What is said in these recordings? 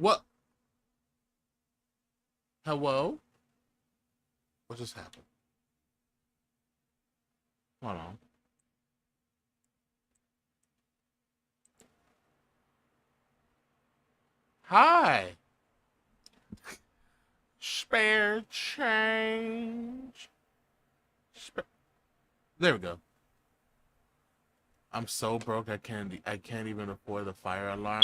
What? Hello? What just happened? Hold on. Hi. Spare change. There we go. I'm so broke I can't even afford the fire alarm.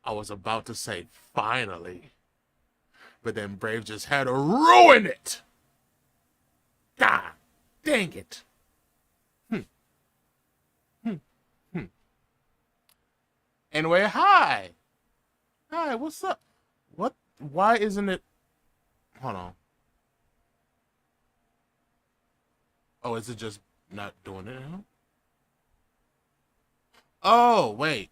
I was about to say finally, but then Brave just had to ruin it. God dang it. Hmm, hmm, hmm. Anyway, hi. Hi, what's up? What? Why isn't it? Hold on. Oh, is it just not doing it now? Oh, wait.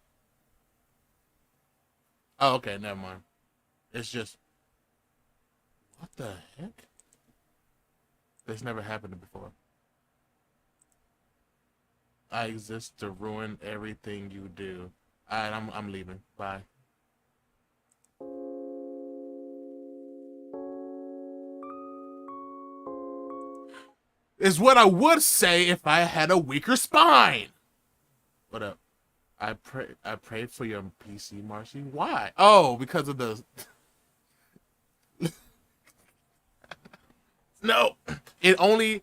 Oh, okay, never mind. It's just, what the heck? This never happened before. I exist to ruin everything you do. Alright, I'm leaving. Bye. Is what I would say if I had a weaker spine. What up? I prayed for your PC, Marshy. Why? Oh, because of the no. It only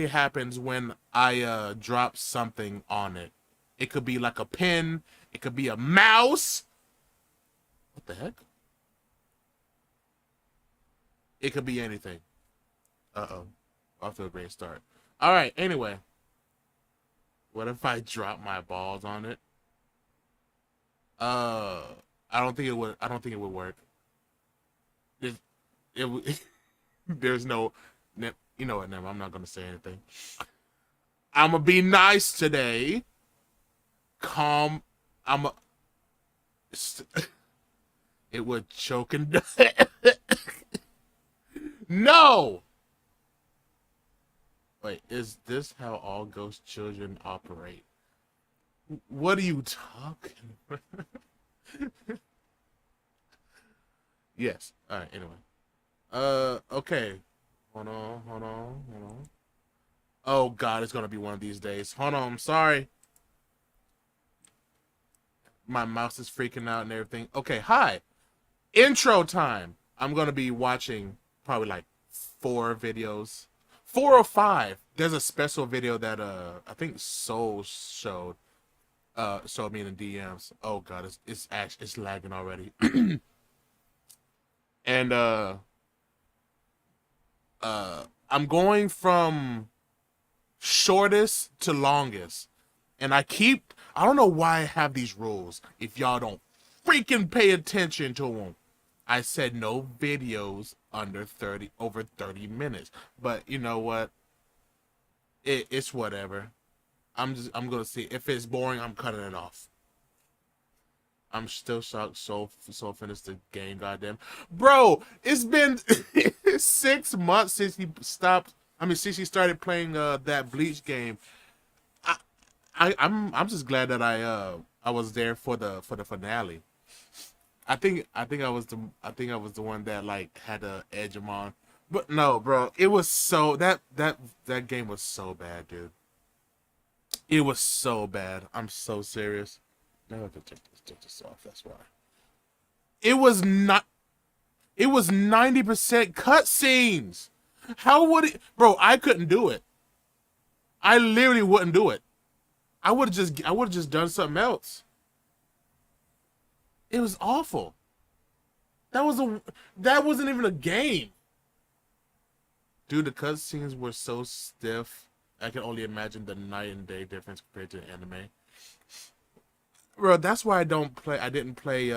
happens when I drop something on it. It could be like a pen. It could be a mouse. What the heck? It could be anything. Uh-oh. Off to a great start. All right. Anyway, what if I drop my balls on it? Uh, I don't think it would. I don't think it would work. It, it there's no. You know what? Never. I'm not gonna say anything. I'm gonna be nice today. Calm. I'm. A, it would choke and. No. Wait. Is this how all ghost children operate? What are you talking? Yes. All right. Anyway. Okay. Hold on. Oh God, it's gonna be one of these days. Hold on. I'm sorry. My mouse is freaking out and everything. Okay. Hi. Intro time. I'm gonna be watching probably like 4 videos, 4 or 5. There's a special video that I think Soul showed me in the DMs. Oh God, it's actually it's lagging already. And I'm going from shortest to longest. And I don't know why I have these rules if y'all don't freaking pay attention to them. I said no videos over 30 minutes. But you know what? It's whatever. I'm gonna see. If it's boring, I'm cutting it off. I'm still shocked so finished the game, goddamn. Bro, it's been 6 months since he stopped. I mean, since he started playing that Bleach game. I, I'm just glad that I was there for the finale. I think I was the one that like had to edge him on. But no, bro, it was so that game was so bad, dude. It was so bad. I'm so serious. Now I have to take this off. That's why. It was not. It was 90% cutscenes. How would it, bro? I couldn't do it. I literally wouldn't do it. I would have just done something else. It was awful. That was a that wasn't even a game. Dude, the cutscenes were so stiff. I can only imagine the night and day difference compared to the anime. Bro, that's why I didn't play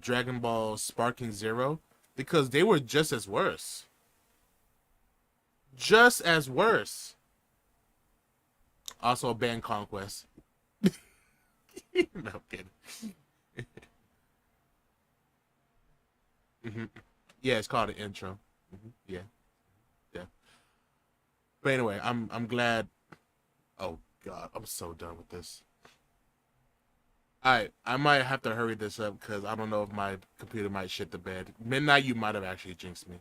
Dragon Ball Sparking Zero because they were just as worse. Just as worse. Also ban Conquest. No I'm kidding. Mm-hmm. Yeah, it's called an intro. Mm-hmm. Yeah, yeah. But anyway, I'm glad. Oh God, I'm so done with this. All right, I might have to hurry this up because I don't know if my computer might shit the bed. Midnight, you might have actually jinxed me.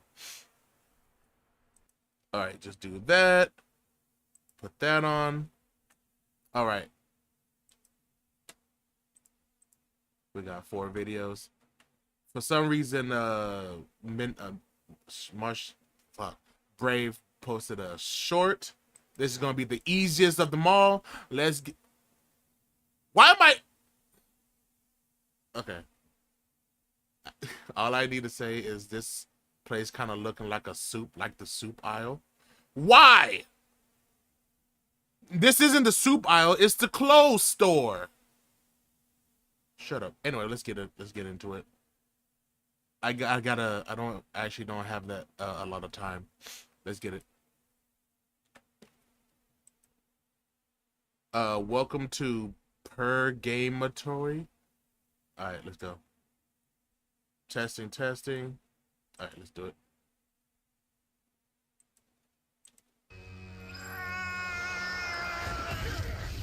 All right, just do that. Put that on. All right. We got 4 videos. For some reason, Brave posted a short. This is gonna be the easiest of them all. Let's get. Why am I? Okay. All I need to say is this place kind of looking like a soup, like the soup aisle. Why? This isn't the soup aisle. It's the clothes store. Shut up. Anyway, let's get into it. I don't have that a lot of time. Let's get it. Welcome to Purgatory. All right, let's go. Testing. All right, let's do it.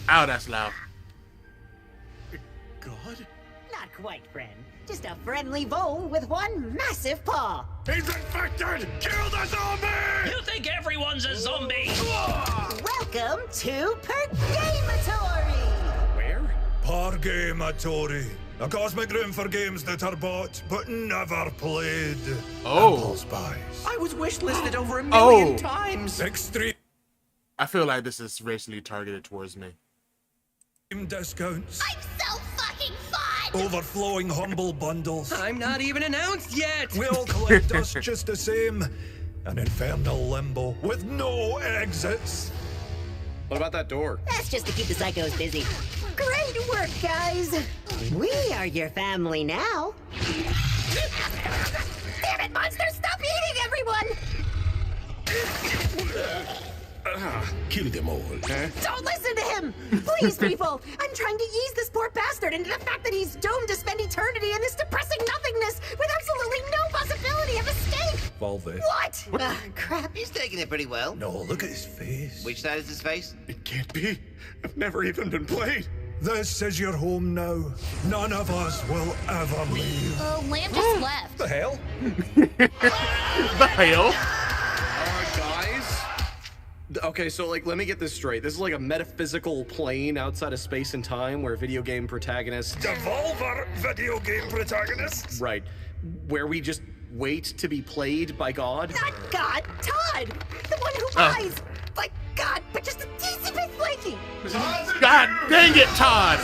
Ow, that's loud. God? Not quite, friend. Just a friendly vole with one massive paw. He's infected! Kill the zombie! You think everyone's a zombie? Welcome to Purgatory! Where? Purgatory. A cosmic room for games that are bought but never played. Oh. Impulse buys. I was wishlisted over a million Oh. times! Extreme I feel like this is racially targeted towards me. discounts. I'm so fucking fun! Overflowing humble bundles. I'm not even announced yet! We'll collect us just the same. An infernal limbo with no exits. What about that door? That's just to keep the psychos busy. Great work, guys! We are your family now. Damn it, monsters! Stop eating everyone! Kill them all. Don't listen to him! Please, people! I'm trying to ease this poor bastard into the fact that he's doomed to spend eternity in this depressing nothingness with absolutely no possibility of escape! Volve. What? Crap. He's taking it pretty well. No, look at his face. Which side is his face? It can't be. I've never even been played. This is your home now. None of us will ever leave. Lamb just left. The hell? The hell? Guys? Okay, so, like, let me get this straight. This is like a metaphysical plane outside of space and time where video game protagonists... Devolver video game protagonists. Right. Where we just wait to be played by God? Not God! Todd! The one who lies! Like God, but just a teensy bit flaky! God dang it, Todd!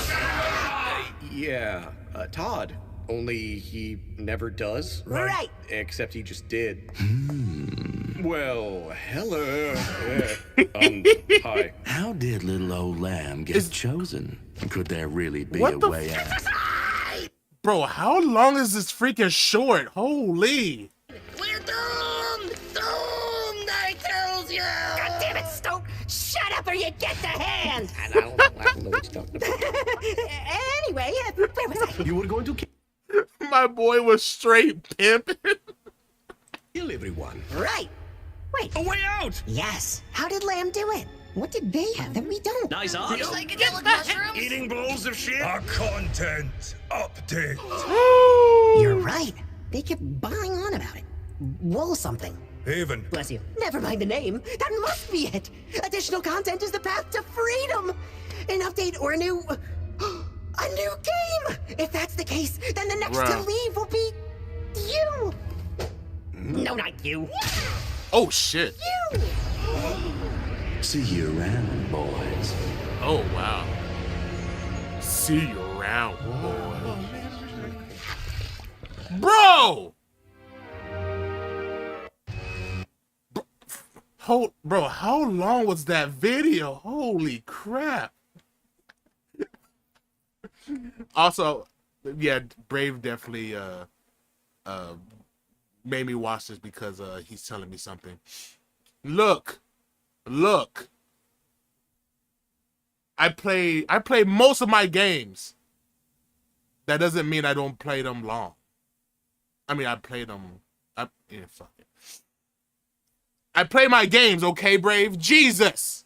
Yeah, Todd. Only he never does. Right! Except he just did. Well, hello. Hi. How did little old lamb get chosen? Could there really be What a the way out? Bro, how long is this freaking short? Holy. We're doomed! Doomed, I tells you! God damn it, Stoke! Shut up or you get the hand! I don't know what you're talking about. Anyway, where was I? You were going to My boy was straight pimping. Kill everyone. Right! Wait. a way out! Yes. How did Lamb do it? What did they have that we don't? Nice odds. Psychedelic mushrooms? Eating bowls of shit. A content update. You're right. They kept buying on about it. Wool something. Haven. Bless you. Never mind the name. That must be it. Additional content is the path to freedom. An update or a new game. If that's the case, then the next to Bruh. leave will be you. No, not you. Oh shit. You. See you around, boys. Oh wow. See you around, boy. Bro! Bro, how long was that video? Holy crap. Also, yeah, Brave definitely made me watch this because he's telling me something. Look. I play most of my games. That doesn't mean I don't play them long. I mean, I played them. Yeah, fuck it. I play my games, okay, Brave? Jesus!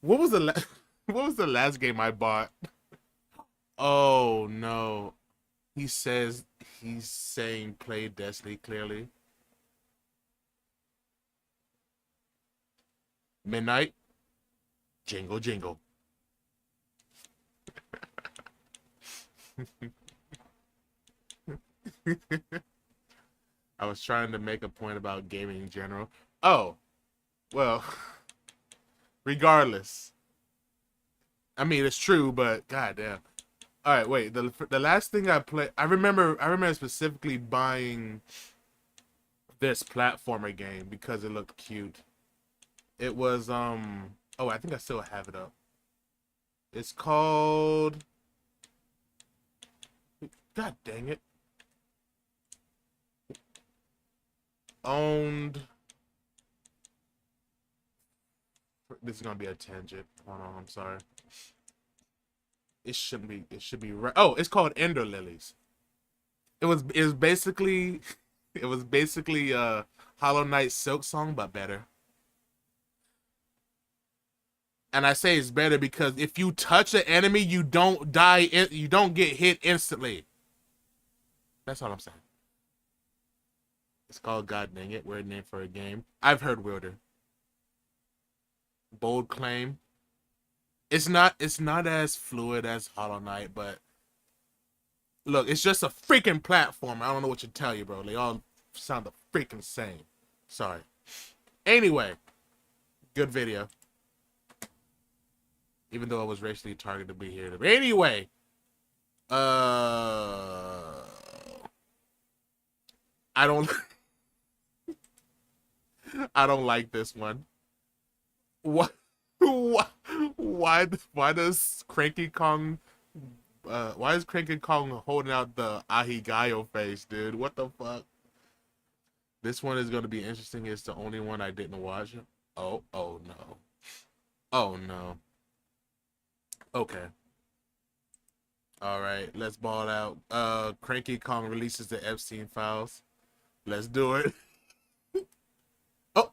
What was the what was the last game I bought? Oh, no. He's saying play Destiny clearly. Midnight. Jingle, jingle. I was trying to make a point about gaming in general. Oh, well, regardless. I mean, it's true, but goddamn. All right, wait. The last thing I played, I remember specifically buying this platformer game because it looked cute. It was oh, I think I still have it up. It's called, God dang it. Owned. This is gonna be a tangent. Hold on, I'm sorry. It should be right. Oh, it's called Ender Lilies. It was basically Hollow Knight Silk Song, but better. And I say it's better because if you touch an enemy, you don't die. You don't get hit instantly. That's all I'm saying. It's called God Dang It. Weird name for a game. I've heard weirder. Bold claim. It's not as fluid as Hollow Knight, but look, it's just a freaking platform. I don't know what to tell you, bro. They all sound the freaking same. Sorry. Anyway, good video. Even though I was racially targeted to be here. But anyway, I don't I don't like this one. What? Why does Cranky Kong? Why is Cranky Kong holding out the Ahigayo face, dude? What the fuck? This one is gonna be interesting. It's the only one I didn't watch. Oh no. Oh no. Okay. All right, let's ball out. Cranky Kong releases the Epstein files. Let's do it. Oh,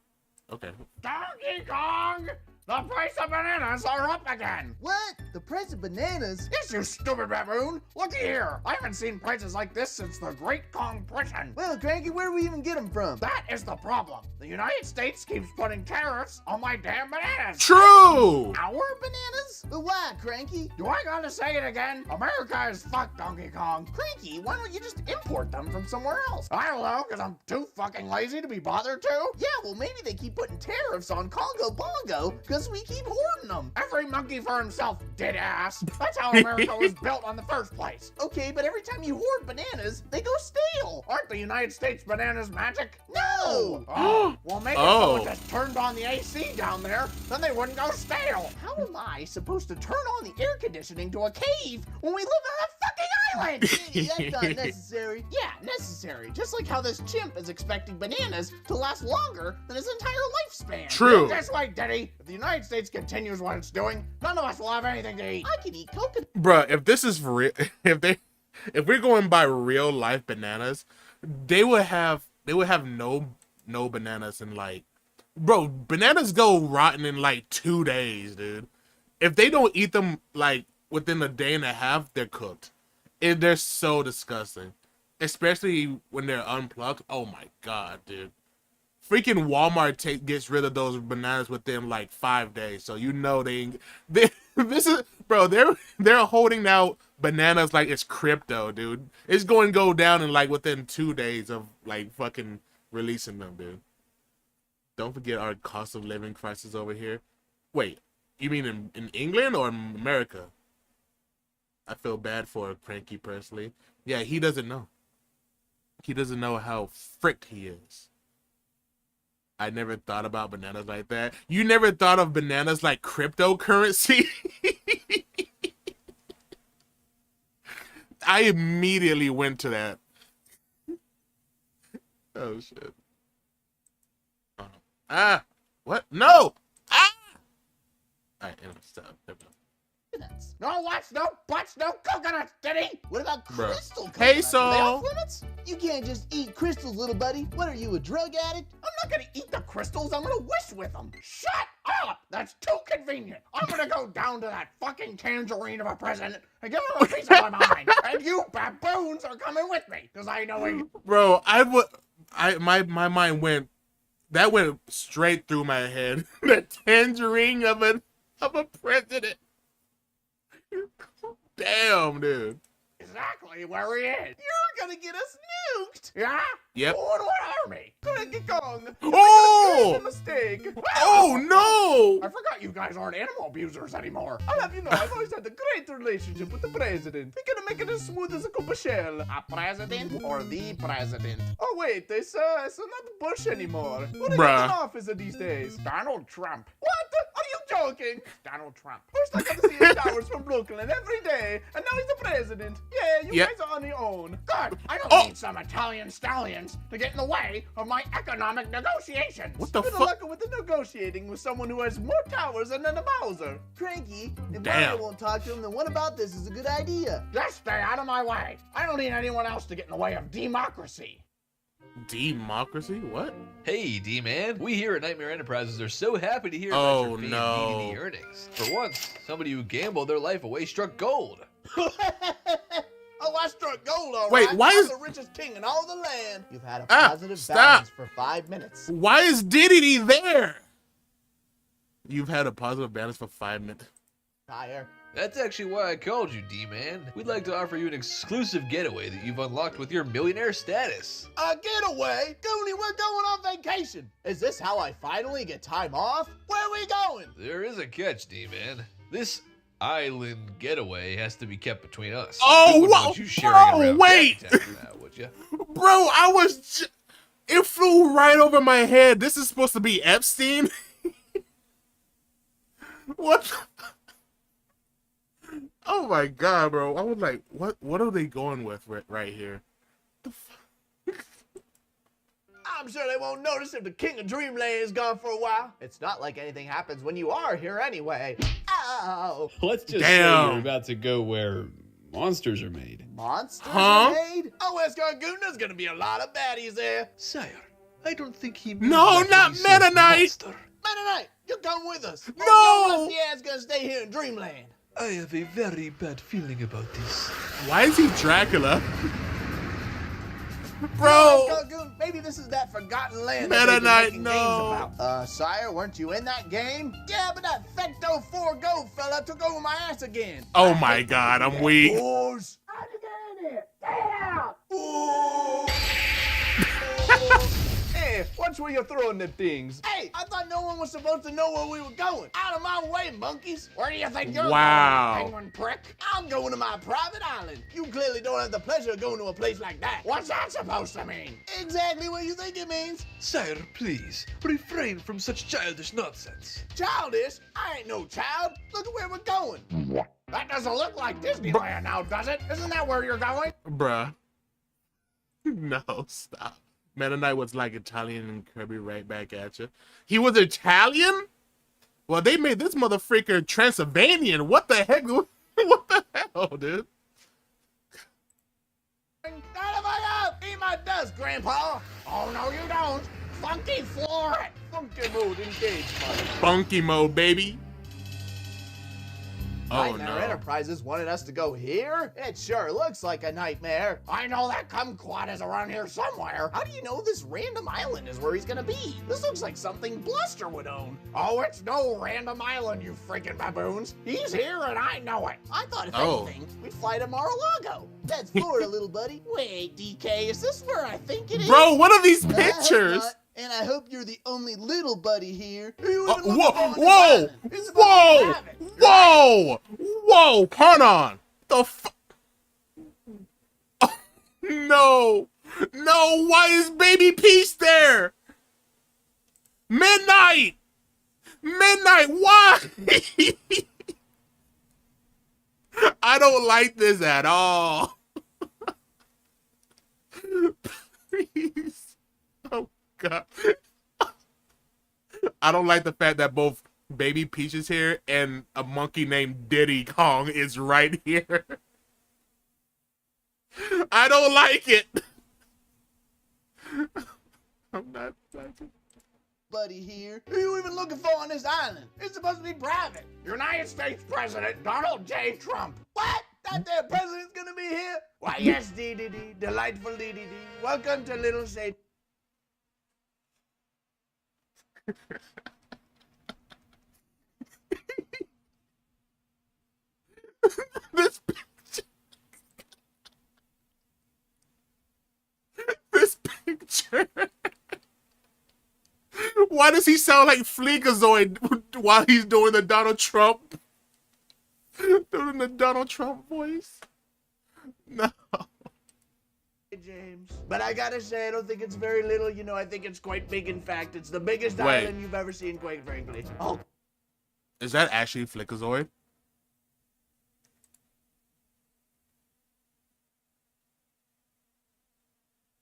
okay. Donkey Kong! The price of bananas are up again! What? The price of bananas? Yes, you stupid baboon! Looky here! I haven't seen prices like this since the Great Compression! Well, Cranky, where do we even get them from? That is the problem! The United States keeps putting tariffs on my damn bananas! True! Our bananas? But why, Cranky? Do I gotta say it again? America is fucked, Donkey Kong! Cranky, why don't you just import them from somewhere else? I don't know, because I'm too fucking lazy to be bothered to? Yeah, well, maybe they keep putting tariffs on Congo Bongo because we keep hoarding them. Every monkey for himself, dead ass. That's how America was built in the first place. Okay, but every time you hoard bananas, they go stale. Aren't the United States bananas magic? No! Oh, well, maybe if someone just turned on the AC down there, then they wouldn't go stale. How am I supposed to turn on the air conditioning to a cave when we live on a fucking island? That's not necessary. Yeah, necessary. Just like how this chimp is expecting bananas to last longer than his entire lifespan. True. This way, Diddy. If the United States continues what it's doing, none of us will have anything to eat. I can eat coconut. Bruh, if this is for real, if we're going by real life bananas, they would have no bananas in like, bro, bananas go rotten in like 2 days, dude. If they don't eat them like within a day and a half, they're cooked. They're so disgusting, especially when they're unplugged. Oh my god, dude. Freaking Walmart gets rid of those bananas within like 5 days, so you know this is, bro. They're holding out bananas like it's crypto, dude. It's going to go down in like within 2 days of like fucking releasing them, dude. Don't forget our cost of living crisis over here. Wait, you mean in England or America? I feel bad for Cranky personally. Yeah, he doesn't know. He doesn't know how fricked he is. I never thought about bananas like that. You never thought of bananas like cryptocurrency? I immediately went to that. Oh, shit. What? No! Ah! Alright, anyway, stop. Nuts. No what's, no buts, no coconuts, Diddy! What about Bruh. crystal coconuts? Hey, Are they so- off limits? You can't just eat crystals, little buddy. What are you, a drug addict? I'm not gonna eat the crystals, I'm gonna wish with them. Shut up! That's too convenient. I'm gonna go down to that fucking tangerine of a president and give him a piece of my mind. And you baboons are coming with me, because I know he... Bro, my mind went straight through my head. The tangerine of a president. Damn, dude. Exactly where he is. You're gonna get us nuked. Yeah? Yep. Oh, and what army? Donkey Kong. Oh! Mistake. Oh no! I forgot you guys aren't animal abusers anymore. I'll have you know, I've always had a great relationship with the president. We're gonna make it as smooth as a cup of shell. A president or the president? Oh wait, it's not Bush anymore. What are Bruh. the office these days? Donald Trump. What? Are you joking? Donald Trump. First I got to see his towers from Brooklyn every day, and now he's the president. Yeah, you Yep. guys are on your own. Good. I don't Oh. need some Italian stallions to get in the way of my economic negotiations. What the Good fuck? luck with the negotiating with someone who has more towers than a Bowser. Cranky, if Damn. Mario won't talk to him, then what about this is a good idea? Just stay out of my way. I don't need anyone else to get in the way of democracy. Democracy? What? Hey, D-Man. We here at Nightmare Enterprises are so happy to hear Oh, about your fame no. DDD earnings. For once, somebody who gambled their life away struck gold. Oh, I struck gold, all Wait, right. why I'm is- the richest king in all the land? You've had a Ah, positive stop. balance for 5 minutes. Why is Diddy there? You've had a positive balance for 5 minutes. Tire. That's actually why I called you, D-Man. We'd like to offer you an exclusive getaway that you've unlocked with your millionaire status. A getaway? Goonie, we're going on vacation. Is this how I finally get time off? Where are we going? There is a catch, D-Man. This island getaway has to be kept between us. Oh, We wouldn't whoa, want you sharing bro, around wait. Jacktown now, would you? Bro, it flew right over my head. This is supposed to be Epstein? What the... Oh my god, bro. I was like, what are they going with right here? I'm sure they won't notice if the king of Dreamland is gone for a while. It's not like anything happens when you are here anyway. Ow! Let's just Damn. say you're about to go where monsters are made. Monsters Huh? are made? Oh, Escargoon, there's gonna be a lot of baddies there. Sire, I don't think he means No, that not when he says Mennonite. monster. Mennonite, you come with us. No! Or your rusty ass gonna stay here in Dreamland. I have a very bad feeling about this. Why is he Dracula? Bro! Escargoon, maybe this is that forgotten land Mennonite, that they've been making no. games about. Sire, weren't you in that game? Yeah, but that Fecto 4 Go fella took over my ass again. Oh my god, I'm weak. Boys. How'd you get in here? Stay out! Hey, watch where you're throwing them things. Hey, I thought no one was supposed to know where we were going. Out of my way, monkeys. Where do you think you're Wow. going, penguin prick? I'm going to my private island. You clearly don't have the pleasure of going to a place like that. What's that supposed to mean? Exactly what you think it means. Sire, please, refrain from such childish nonsense. Childish? I ain't no child. Look at where we're going. That doesn't look like Disneyland now, does it? Isn't that where you're going? Bruh. No, stop. Mennonite was like Italian and Kirby right back at you. He was Italian? Well, they made this motherfucker Transylvanian. What the heck? What the hell, dude? Up! Eat my dust, Grandpa. Oh, no, you don't. Funky floor it. Funky mode engaged, buddy. Funky mode, baby. Oh, Nightmare no. Enterprises wanted us to go here? It sure looks like a nightmare. I know that kumquat is around here somewhere. How do you know this random island is where he's gonna be? This looks like something Bluster would own. Oh, it's no random island, you freaking baboons. He's here and I know it. I thought if Oh. anything, we'd fly to Mar-a-Lago. That's Florida, little buddy. Wait, DK, is this where I think it is? Bro, what are these I hope pictures? not, and I hope you're the only little buddy here. Whoa! Hold on. The fuck? Oh, no. No, why is Baby Peace there? Midnight, why? I don't like this at all. Please. Oh, God. I don't like the fact that both Baby Peach is here, and a monkey named Diddy Kong is right here. I don't like it. I'm not liking it. Buddy here. Who are you even looking for on this island? It's supposed to be private. United States President Donald J. Trump. What? That there president's gonna be here? Why, yes, DDD. Delightful DDD. Welcome to Little Satan. This picture. This picture. Why does he sound like Fleekazoid while he's doing the Donald Trump? Doing the Donald Trump voice? No. James. But I gotta say, I don't think it's very little. You know, I think it's quite big. In fact, it's the biggest Wait. island you've ever seen, quite frankly. Oh. Is that actually Fleekazoid?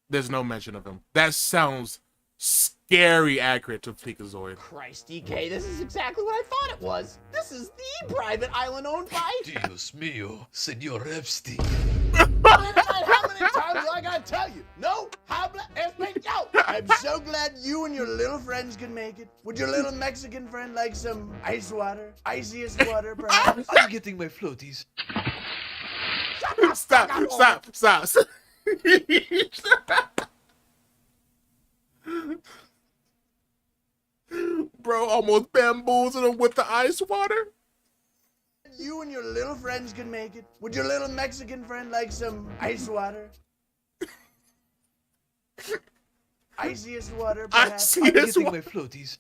There's no mention of him. That sounds scary accurate to Fleekazoid. Christ, DK, this is exactly what I thought it was. This is the private island owned by... Dios mío, Señor Epstein. How many times do I gotta tell you? No habla español. I'm so glad you and your little friends can make it. Would your little Mexican friend like some ice water? Iciest water, perhaps? I'm getting my floaties. Stop. Bro almost bamboozled him with the ice water. You and your little friends can make it. Would your little Mexican friend like some ice water? Iciest water, perhaps? I'm getting my floaties.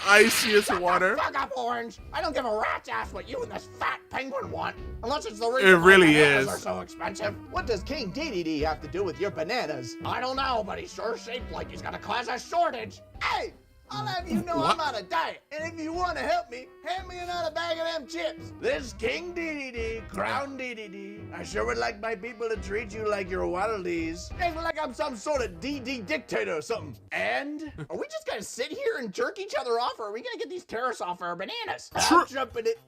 Iciest water. Fuck up, Orange. I don't give a rat's ass what you and this fat penguin want. Unless it's the reason It really bananas is. are so expensive. What does King DDD have to do with your bananas? I don't know, but he's sure shaped like he's got a class of shortage. Hey! I'll have you know I'm on a diet, and if you want to help me, hand me another bag of them chips. This King DDD, Crown DDD. I sure would like my people to treat you like you're Waddledees. Act like I'm some sort of DD dictator or something. And are we just gonna sit here and jerk each other off, or are we gonna get these terrorists off our bananas? I'm jumping it.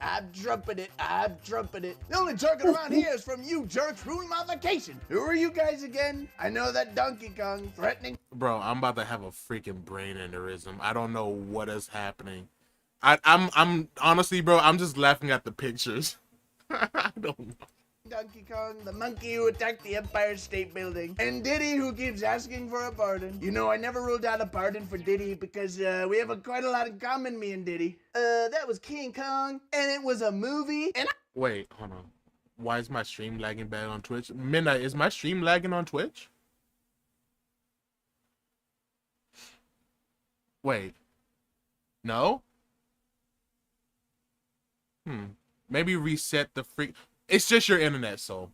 The only jerking around here is from you jerks ruining my vacation. Who are you guys again? I know that Donkey Kong threatening. Bro, I'm about to have a freaking brain aneurysm. I don't know what is happening. I'm honestly, bro, I'm just laughing at the pictures. I don't know. Donkey Kong, the monkey who attacked the Empire State Building, and Diddy who keeps asking for a pardon. You know, I never ruled out a pardon for Diddy because we have quite a lot in common, me and Diddy. That was King Kong, and it was a movie, and Wait, hold on. Why is my stream lagging bad on Twitch? Midnight, is my stream lagging on Twitch? Wait. No? Maybe reset the freak. It's just your internet, so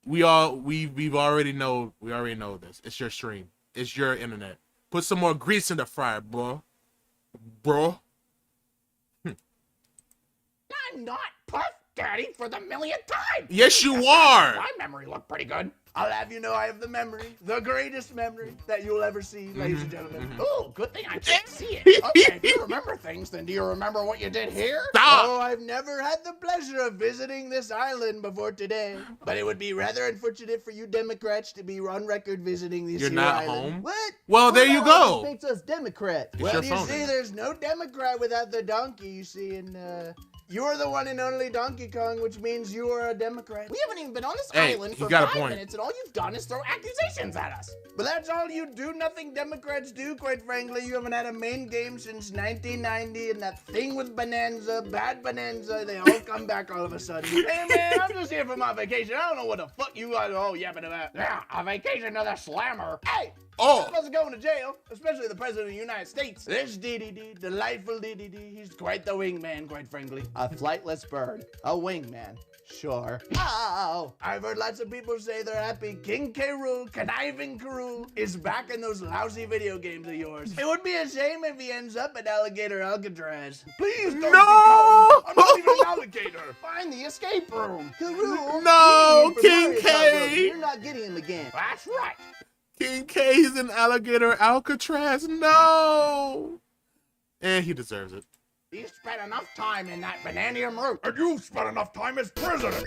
we've already know this. It's your stream. It's your internet. Put some more grease in the fryer, bro. I'm not Puff Daddy for the millionth time. Yes, you are. My memory looked pretty good. I'll have you know I have the memory, the greatest memory that you'll ever see, ladies and gentlemen. Ooh, good thing I can't see it. Okay, if you remember things, then do you remember what you did here? Stop. Oh, I've never had the pleasure of visiting this island before today, but it would be rather unfortunate for you Democrats to be on record visiting this You're here not island. home? What? Well, there you go. What makes us Democrat? It's Well, your you phone see, then. there's no Democrat without the donkey, you see, and you're the one and only Donkey Kong, which means you are a Democrat. We haven't even been on this Hey, island he for got a 5 point. minutes, and all you've done is throw accusations at us. But that's all you do. Nothing Democrats do, quite frankly. You haven't had a main game since 1990, and that thing with Bonanza, bad Bonanza, they all come back all of a sudden. Hey, man, I'm just here for my vacation. I don't know what the fuck you guys are all yapping about. Yeah, a vacation to the slammer. Hey! Oh. You're supposed to go to jail, especially the President of the United States. This DDD, delightful DDD, he's quite the wingman, quite frankly. A flightless bird. A wingman. Sure. Ow! I've heard lots of people say they're happy King K. Rool, Conniving Karoo, is back in those lousy video games of yours. It would be a shame if he ends up at Alligator Alcatraz. Please don't No! I'm not even an alligator. Find the escape room. Karoo! No, Super King Mario K. Kart room. You're not getting him again. That's right. King K's in Alligator Alcatraz. No. And he deserves it. He spent enough time in that bananium root. And you've spent enough time as president.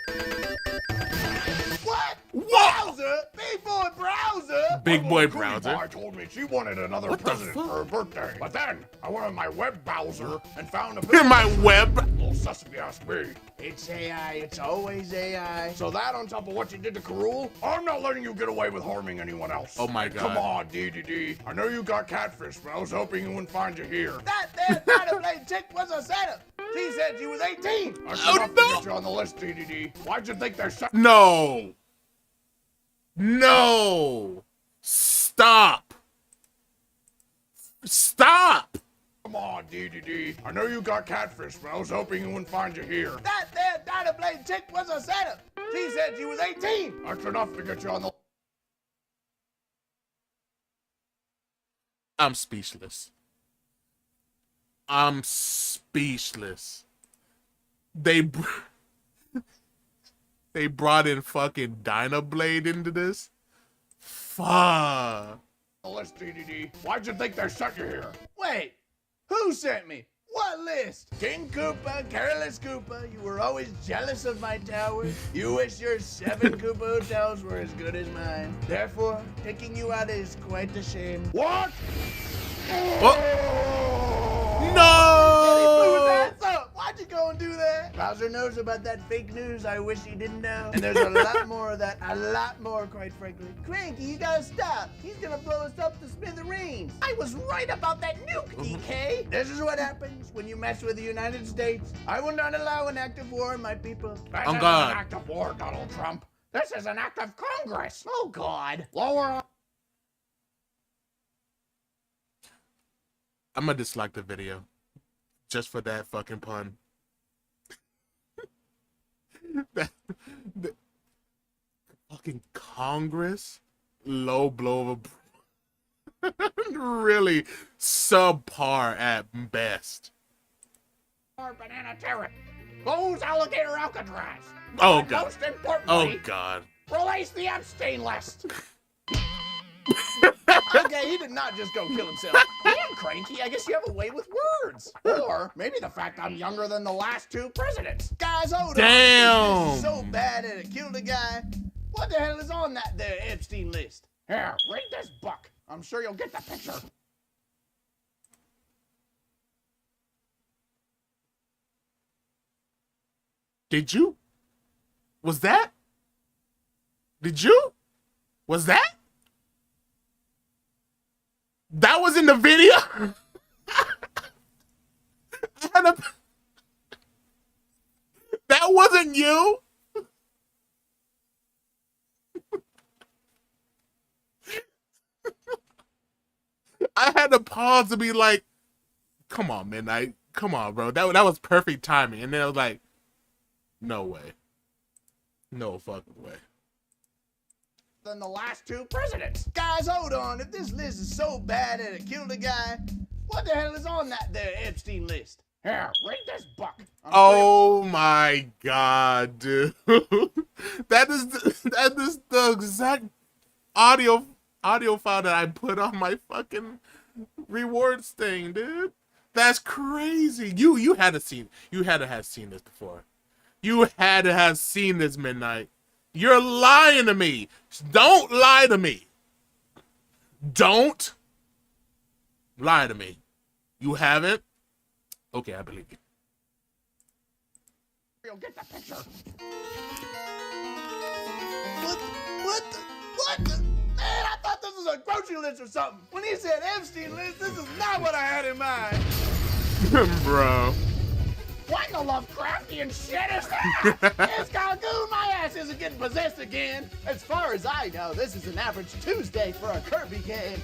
What? Browser? Big boy Browser? Big boy Cootie Browser. Pie told me she wanted another What the president fuck? for her birthday. But then I went on my web browser and found a In my web. little sesame asked me. It's AI. It's always AI. So that on top of what you did to Karul, I'm not letting you get away with harming anyone else. Oh my And God. Come on, DDD. I know you got catfish, but I was hoping you wouldn't find you here. That there dynamite chick was a setup. She said she was 18. That's Oh, enough to no. get you on the list, DDD. Why'd you think they're shut? No. No. Stop. Stop. Come on, DDD. I know you got catfish, but I was hoping you wouldn't find you here. That there dynamite chick was a setup. She said she was 18. That's enough to get you on the. I'm speechless. I'm speechless. They brought in fucking Dynablade into this. Fuck. list, DDD. Why'd you think they sent you here? Wait, who sent me? What list? King Koopa, Careless Koopa, you were always jealous of my towers. You wish your 7 Koopa hotels were as good as mine. Therefore, taking you out is quite a shame. What? No! Why'd you go and do that? Bowser knows about that fake news I wish he didn't know. And there's a lot more of that, a lot more, quite frankly. Cranky, you gotta stop. He's gonna blow us up to smithereens. I was right about that nuke, DK. This is what happens when you mess with the United States. I will not allow an act of war in my people. This Oh, isn't God. an act of war, Donald Trump. This is an act of Congress. Oh, God. Lower. I'm gonna dislike the video. Just for that fucking pun. The fucking Congress? Low blow of really subpar at best. Banana Terror. Close Alligator Alcatraz. Oh, And God. Most importantly, Oh, God. release the Epstein list. Okay, he did not just go kill himself. Damn, Cranky, I guess you have a way with words. Or maybe the fact I'm younger than the last 2 presidents. Guys, hold Damn. on. This is so bad that it killed a guy. What the hell is on that there Epstein list? Here, read this book. I'm sure you'll get the picture. Did you? Was that? Did you? Was that? That was in the video? That wasn't you? I had to pause to be like, come on, Midnight. Come on, bro. That was perfect timing. And then I was like, no way. No fucking way. Than the last 2 presidents. Guys, hold on. If this list is so bad that it killed a guy, what the hell is on that there Epstein list? Here, read this book. Oh my God, dude. That is the exact audio file that I put on my fucking rewards thing, dude. That's crazy. You had to have seen this before. You had to have seen this, Midnight. You're lying to me. Don't lie to me. Don't lie to me. You haven't? Okay, I believe you. You'll get the picture. What the? Man, I thought this was a grocery list or something. When he said Epstein list, this is not what I had in mind. Bro. What in the Lovecraftian shit is that? It's Calgoon, my ass isn't getting possessed again. As far as I know, this is an average Tuesday for a Kirby game.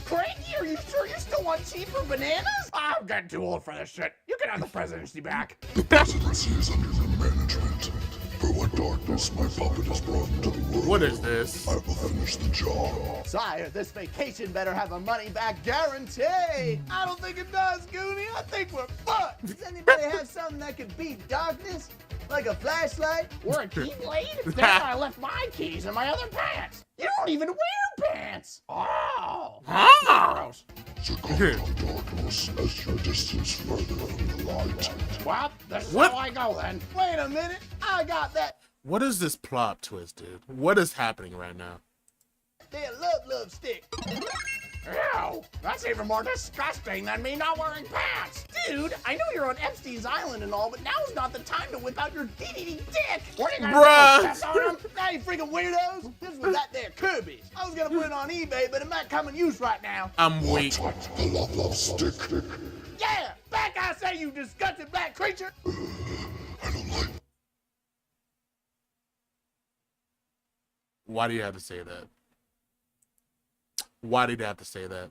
Cranky, are you sure you still want cheaper bananas? I'm getting too old for this shit. You can have the presidency back. The presidency is under your management. For what darkness my puppet has brought into the world, What is this? I will finish the job. Sire, this vacation better have a money-back guarantee. I don't think it does, Goonie. I think we're fucked. Does anybody have something that can beat darkness? Like a flashlight? Or a keyblade? Then I left my keys in my other pants. You don't even wear pants. Oh. Ah. Gross. Succumb to darkness as you distance further from the light. Well, this is What? how I go then. Wait a minute, I got that What is this plot twist, dude? What is happening right now? there love stick. Ew, that's even more disgusting than me not wearing pants. Dude, I know you're on Epstein's Island and all, but now's not the time to whip out your DDD dick. What are you gonna Bruh. do, piss on him? Now you freaking weirdos. This was that there Kirby's. I was gonna put it on eBay, but it might come in use right now. I'm weak. The love stick. Yeah, back I say, you disgusting black creature. I don't like. Why do you have to say that? Why did you have to say that?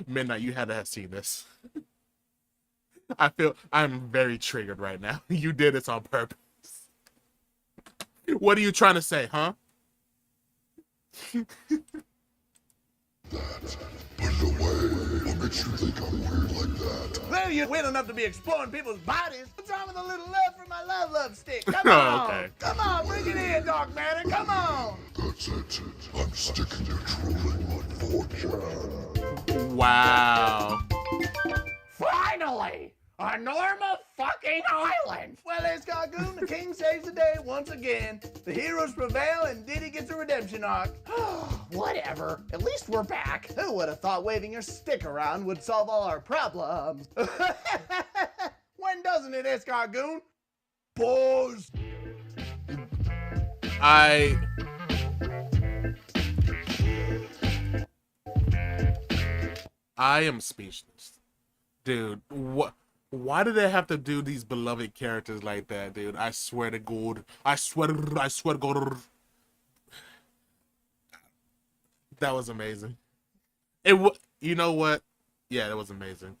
Midnight, you had to have seen this. I feel I'm very triggered right now. You did this on purpose. What are you trying to say, huh? Put it away. What makes you think I'm weird like that? Well, you're weird enough to be exploring people's bodies. What's wrong with a little love for my love stick? Come on. Okay. Come on, bring it in, Dark Matter. Come on. That's it. I'm sticking to trolling on 4chan. Wow. Finally! A normal fucking island! Well, Escargoon, the king saves the day once again. The heroes prevail and Diddy gets a redemption arc. Whatever. At least we're back. Who would have thought waving your stick around would solve all our problems? When doesn't it, Escargoon? Pause. I am speechless. Dude, what? Why do they have to do these beloved characters like that, dude? I swear to God. I swear to God. That was amazing. You know what? Yeah, that was amazing.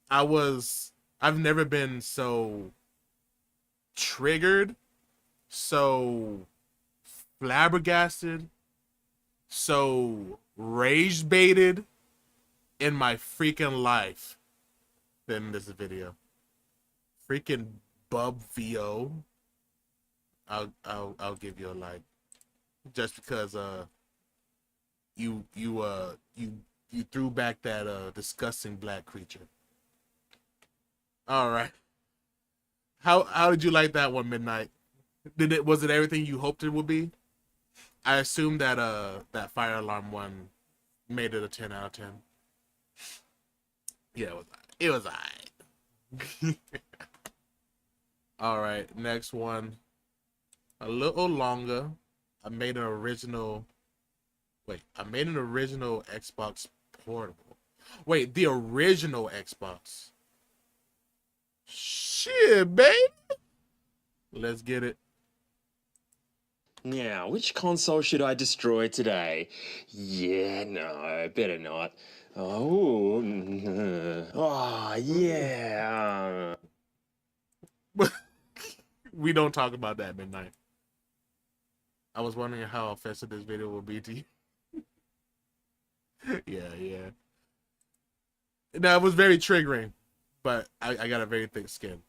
I've never been so triggered, so flabbergasted, so rage baited in my freaking life than this video. Freaking Bub VO. I'll give you a like, just because you threw back that disgusting black creature. All right. How did you like that one, Midnight? Was it everything you hoped it would be? I assume that that fire alarm one made it a 10 out of 10. Yeah, it was alright. All right, next one. A little longer. I made an original Xbox portable. Wait, the original Xbox. Shit, baby. Let's get it. Now, which console should I destroy today? Yeah, no, better not. Oh, yeah. We don't talk about that, Midnight. I was wondering how offensive this video will be to you. Yeah. No, it was very triggering, but I got a very thick skin.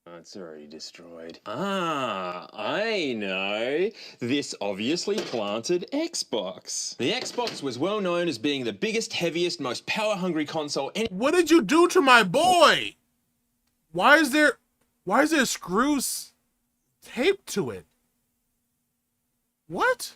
Oh, it's already destroyed. Ah, I know. This obviously planted Xbox. The Xbox was well known as being the biggest, heaviest, most power-hungry console. What did you do to my boy? Why is there screws taped to it? What?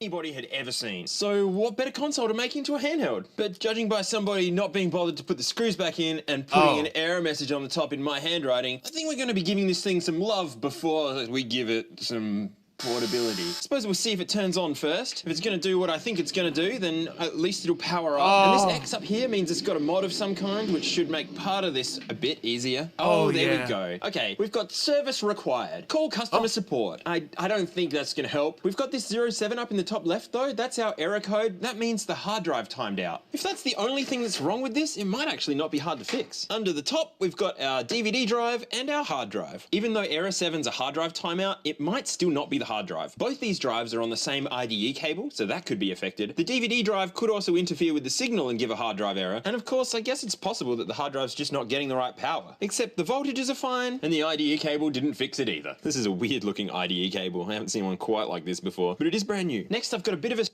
Anybody had ever seen. So what better console to make into a handheld? But judging by somebody not being bothered to put the screws back in and putting an error message on the top in my handwriting, I think we're going to be giving this thing some love before we give it some portability. I suppose we'll see if it turns on first. If it's going to do what I think it's going to do, then at least it'll power up. And this X up here means it's got a mod of some kind, which should make part of this a bit easier. There we go. Okay, we've got service required. Call customer support. I don't think that's going to help. We've got this 07 up in the top left, though. That's our error code. That means the hard drive timed out. If that's the only thing that's wrong with this, it might actually not be hard to fix. Under the top, we've got our DVD drive and our hard drive. Even though error 7's a hard drive timeout, it might still not be the hard drive. Both these drives are on the same IDE cable, so that could be affected. The DVD drive could also interfere with the signal and give a hard drive error. And of course, I guess it's possible that the hard drive's just not getting the right power. Except the voltages are fine, and the IDE cable didn't fix it either. This is a weird looking IDE cable. I haven't seen one quite like this before, but it is brand new. Next, I've got a bit of a...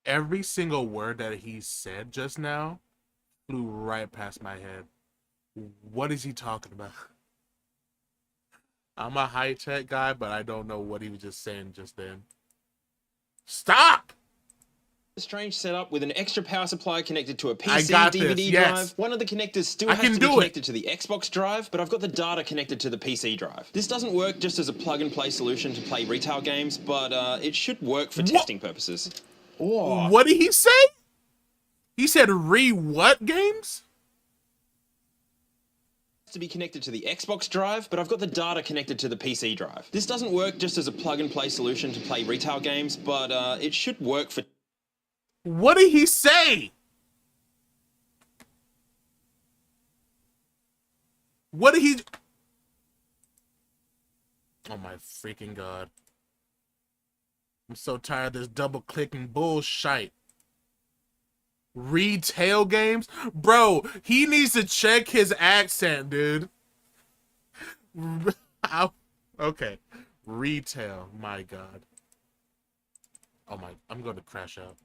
Every single word that he said just now flew right past my head. What is he talking about? I'm a high-tech guy, but I don't know what he was just saying just then. Stop! strange setup with an extra power supply connected to a PC DVD drive. One of the connectors still has to be connected to the Xbox drive, but I've got the data connected to the PC drive. This doesn't work just as a plug-and-play solution to play retail games, but it should work for testing purposes. Oh. What did he say? He said what games? To be connected to the Xbox drive, but I've got the data connected to the PC drive. This doesn't work just as a plug-and-play solution to play retail games, but it should work for... What did he say? What did he... Oh my freaking god. I'm so tired of this double-clicking bullshit. Retail games? Bro, he needs to check his accent, dude. Okay. Retail, my god. Oh my, I'm going to crash out.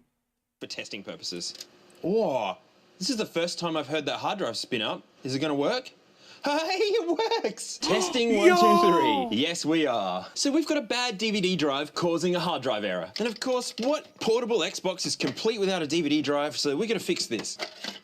For testing purposes. Oh, this is the first time I've heard that hard drive spin up. Is it going to work? Hey, it works! Testing 1, 2, 3. Yes, we are. So we've got a bad DVD drive causing a hard drive error. And of course, what portable Xbox is complete without a DVD drive? So we're going to fix this.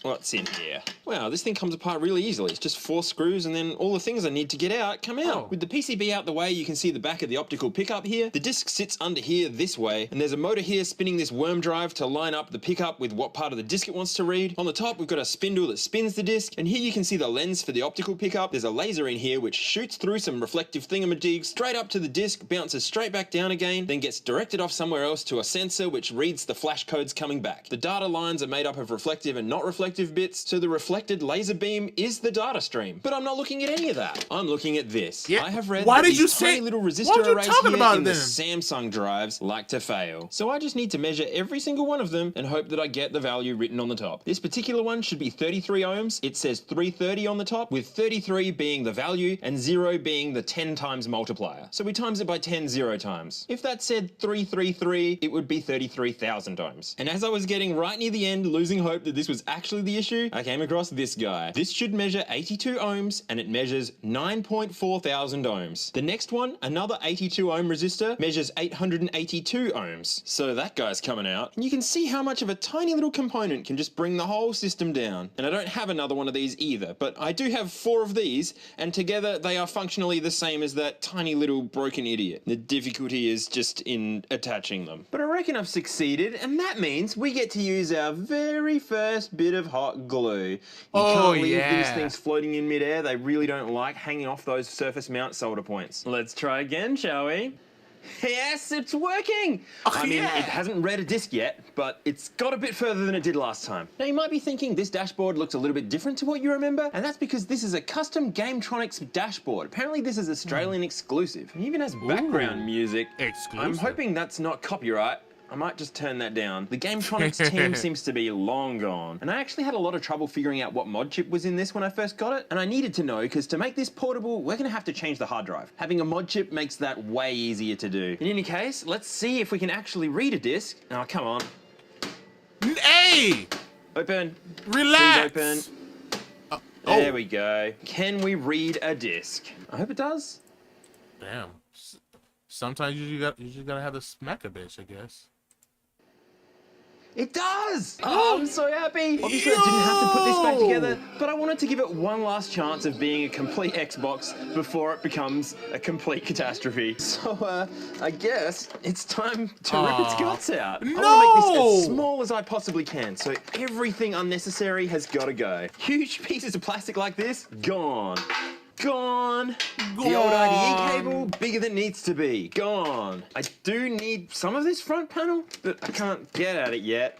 What's in here? Wow, this thing comes apart really easily. It's just 4 screws and then all the things I need to get out come out. With the PCB out the way, you can see the back of the optical pickup here. The disc sits under here this way, and there's a motor here spinning this worm drive to line up the pickup with what part of the disc it wants to read. On the top, we've got a spindle that spins the disc, and here you can see the lens for the optical pickup. There's a laser in here which shoots through some reflective thingamajigs straight up to the disc, bounces straight back down again, then gets directed off somewhere else to a sensor which reads the flash codes coming back. The data lines are made up of reflective and not reflective bits, so the reflected laser beam is the data stream. But I'm not looking at any of that. I'm looking at this. Yeah. I have read that these tiny little resistor arrays here in the Samsung drives like to fail. So I just need to measure every single one of them and hope that I get the value written on the top. This particular one should be 33 ohms. It says 330 on the top, with 33 being the value and 0 being the 10 times multiplier. So we times it by 10 0 times. If that said 333, it would be 33,000 ohms. And as I was getting right near the end, losing hope that this was actually the issue, I came across this guy. This should measure 82 ohms and it measures 9.4 thousand ohms. The next one, another 82 ohm resistor, measures 882 ohms. So that guy's coming out, and you can see how much of a tiny little component can just bring the whole system down. And I don't have another one of these either, but I do have 4 of these, and together they are functionally the same as that tiny little broken idiot. The difficulty is just in attaching them. But I reckon I've succeeded, and that means we get to use our very first bit of hot glue. You can't leave these things floating in midair. They really don't like hanging off those surface mount solder points. Let's try again, shall we? Yes, it's working! I mean, it hasn't read a disc yet, but it's got a bit further than it did last time. Now, you might be thinking this dashboard looks a little bit different to what you remember, and that's because this is a custom Gametronics dashboard. Apparently, this is Australian exclusive. It even has background music. Exclusive. I'm hoping that's not copyright. I might just turn that down. The Gametronics team seems to be long gone. And I actually had a lot of trouble figuring out what mod chip was in this when I first got it. And I needed to know, because to make this portable, we're gonna have to change the hard drive. Having a mod chip makes that way easier to do. In any case, let's see if we can actually read a disc. Oh, come on. Hey! Open. Relax. Please open. There we go. Can we read a disc? I hope it does. Damn. Sometimes you just gotta have to smack a bitch, I guess. It does! Oh, I'm so happy! Obviously, I didn't have to put this back together, but I wanted to give it one last chance of being a complete Xbox before it becomes a complete catastrophe. So, I guess it's time to rip its guts out. I want to make this as small as I possibly can, so everything unnecessary has got to go. Huge pieces of plastic like this, gone. Gone. The old IDE cable, bigger than it needs to be. Gone. I do need some of this front panel, but I can't get at it yet.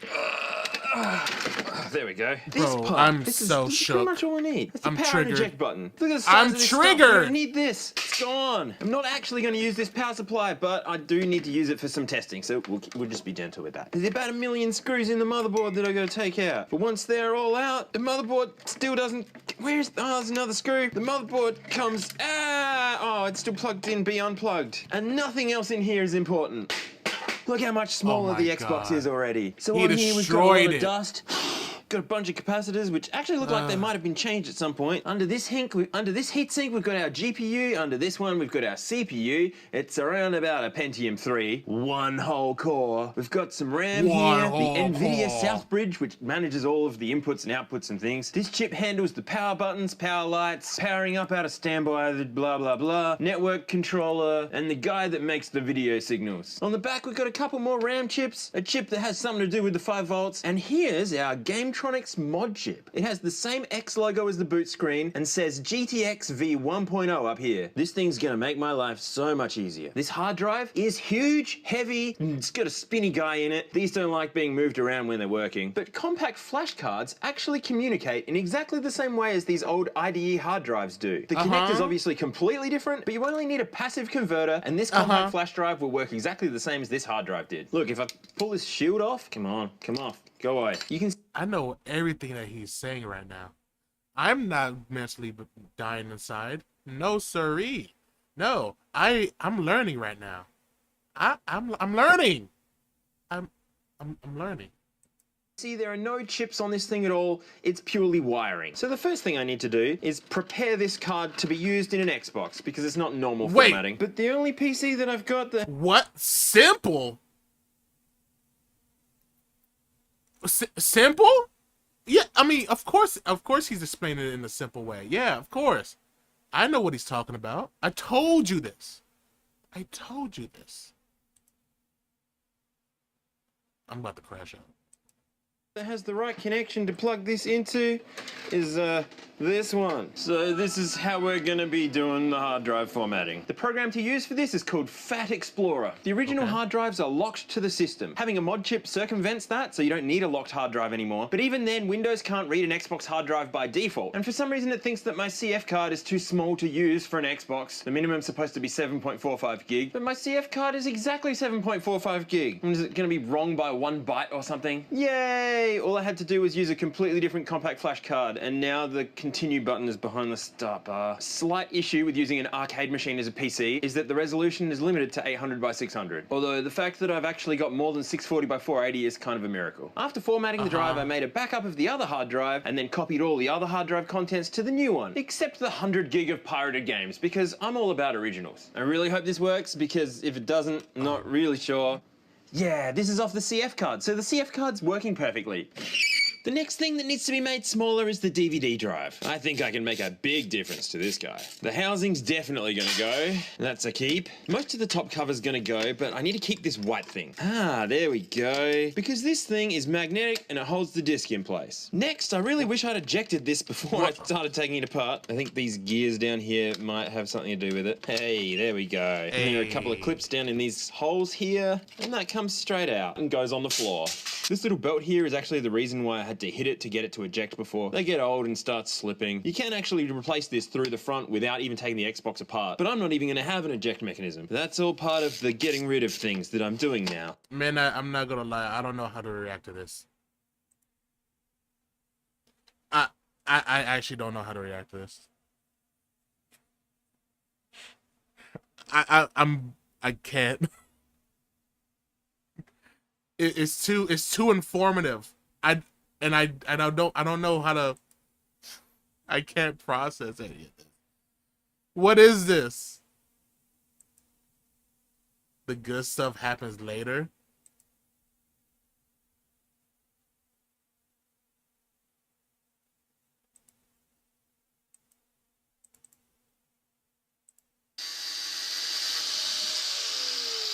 there we go. Bro, This part, I'm this so is shook. pretty much all I need. It's the I'm power triggered. eject button. Look at the size I'm of this stuff. I triggered. don't need this. It's gone. I'm not actually going to use this power supply, but I do need to use it for some testing, so we'll just be gentle with that. There's about 1 million screws in the motherboard that I got to take out. But once they're all out, the motherboard still doesn't... Where's... Oh, there's another screw. The motherboard comes... Oh, it's still plugged in, be unplugged. And nothing else in here is important. Look how much smaller the Xbox is already. So on here we've got a lot of dust. Got a bunch of capacitors, which actually look like they might have been changed at some point. Under this heatsink, we've got our GPU. Under this one, we've got our CPU. It's around about a Pentium 3, one whole core. We've got some RAM here, the NVIDIA South Bridge, which manages all of the inputs and outputs and things. This chip handles the power buttons, power lights, powering up out of standby, blah, blah, blah, network controller, and the guy that makes the video signals. On the back, we've got a couple more RAM chips, a chip that has something to do with the 5 volts, and here's our game mod chip. It has the same X logo as the boot screen and says GTX V1.0 up here. This thing's gonna make my life so much easier. This hard drive is huge, heavy, it's got a spinny guy in it. These don't like being moved around when they're working. But compact flash cards actually communicate in exactly the same way as these old IDE hard drives do. The connector's obviously completely different, but you only need a passive converter, and this compact flash drive will work exactly the same as this hard drive did. Look, if I pull this shield off, come on, come off. Go away. You can. I know everything that he's saying right now. I'm not mentally dying inside. No, siree. No, I'm learning right now. I'm learning. I'm learning. See, there are no chips on this thing at all. It's purely wiring. So the first thing I need to do is prepare this card to be used in an Xbox because it's not normal formatting. But the only PC that I've got that... What? Simple? Simple? Yeah, I mean, of course he's explaining it in a simple way. Yeah, of course. I know what he's talking about. I told you this. I told you this. I'm about to crash out. That has the right connection to plug this into is this one. So this is how we're gonna be doing the hard drive formatting. The program to use for this is called Fat Explorer. The original hard drives are locked to the system. Having a mod chip circumvents that, so you don't need a locked hard drive anymore. But even then, Windows can't read an Xbox hard drive by default. And for some reason it thinks that my CF card is too small to use for an Xbox. The minimum's supposed to be 7.45 gig, but my CF card is exactly 7.45 gig. And is it gonna be wrong by 1 byte or something? Yay! All I had to do was use a completely different compact flash card, and now the continue button is behind the start bar. Slight issue with using an arcade machine as a PC is that the resolution is limited to 800 by 600. Although the fact that I've actually got more than 640 by 480 is kind of a miracle. After formatting the drive, I made a backup of the other hard drive and then copied all the other hard drive contents to the new one, except the 100 gig of pirated games, because I'm all about originals. I really hope this works, because if it doesn't, I'm not really sure. Yeah, this is off the CF card, so the CF card's working perfectly. The next thing that needs to be made smaller is the DVD drive. I think I can make a big difference to this guy. The housing's definitely gonna go. That's a keep. Most of the top cover's gonna go, but I need to keep this white thing. Ah, there we go. Because this thing is magnetic and it holds the disc in place. Next, I really wish I'd ejected this before I started taking it apart. I think these gears down here might have something to do with it. Hey, there we go. And there are a couple of clips down in these holes here, and that comes straight out and goes on the floor. This little belt here is actually the reason why I had to hit it to get it to eject before. They get old and start slipping. You can actually replace this through the front without even taking the Xbox apart, but I'm not even going to have an eject mechanism. That's all part of the getting rid of things that I'm doing now. Man, I'm not gonna lie, I don't know how to react to this. I actually don't know how to react to this. I can't. It's too informative. I don't know how to. I can't process any of this. What is this? The good stuff happens later.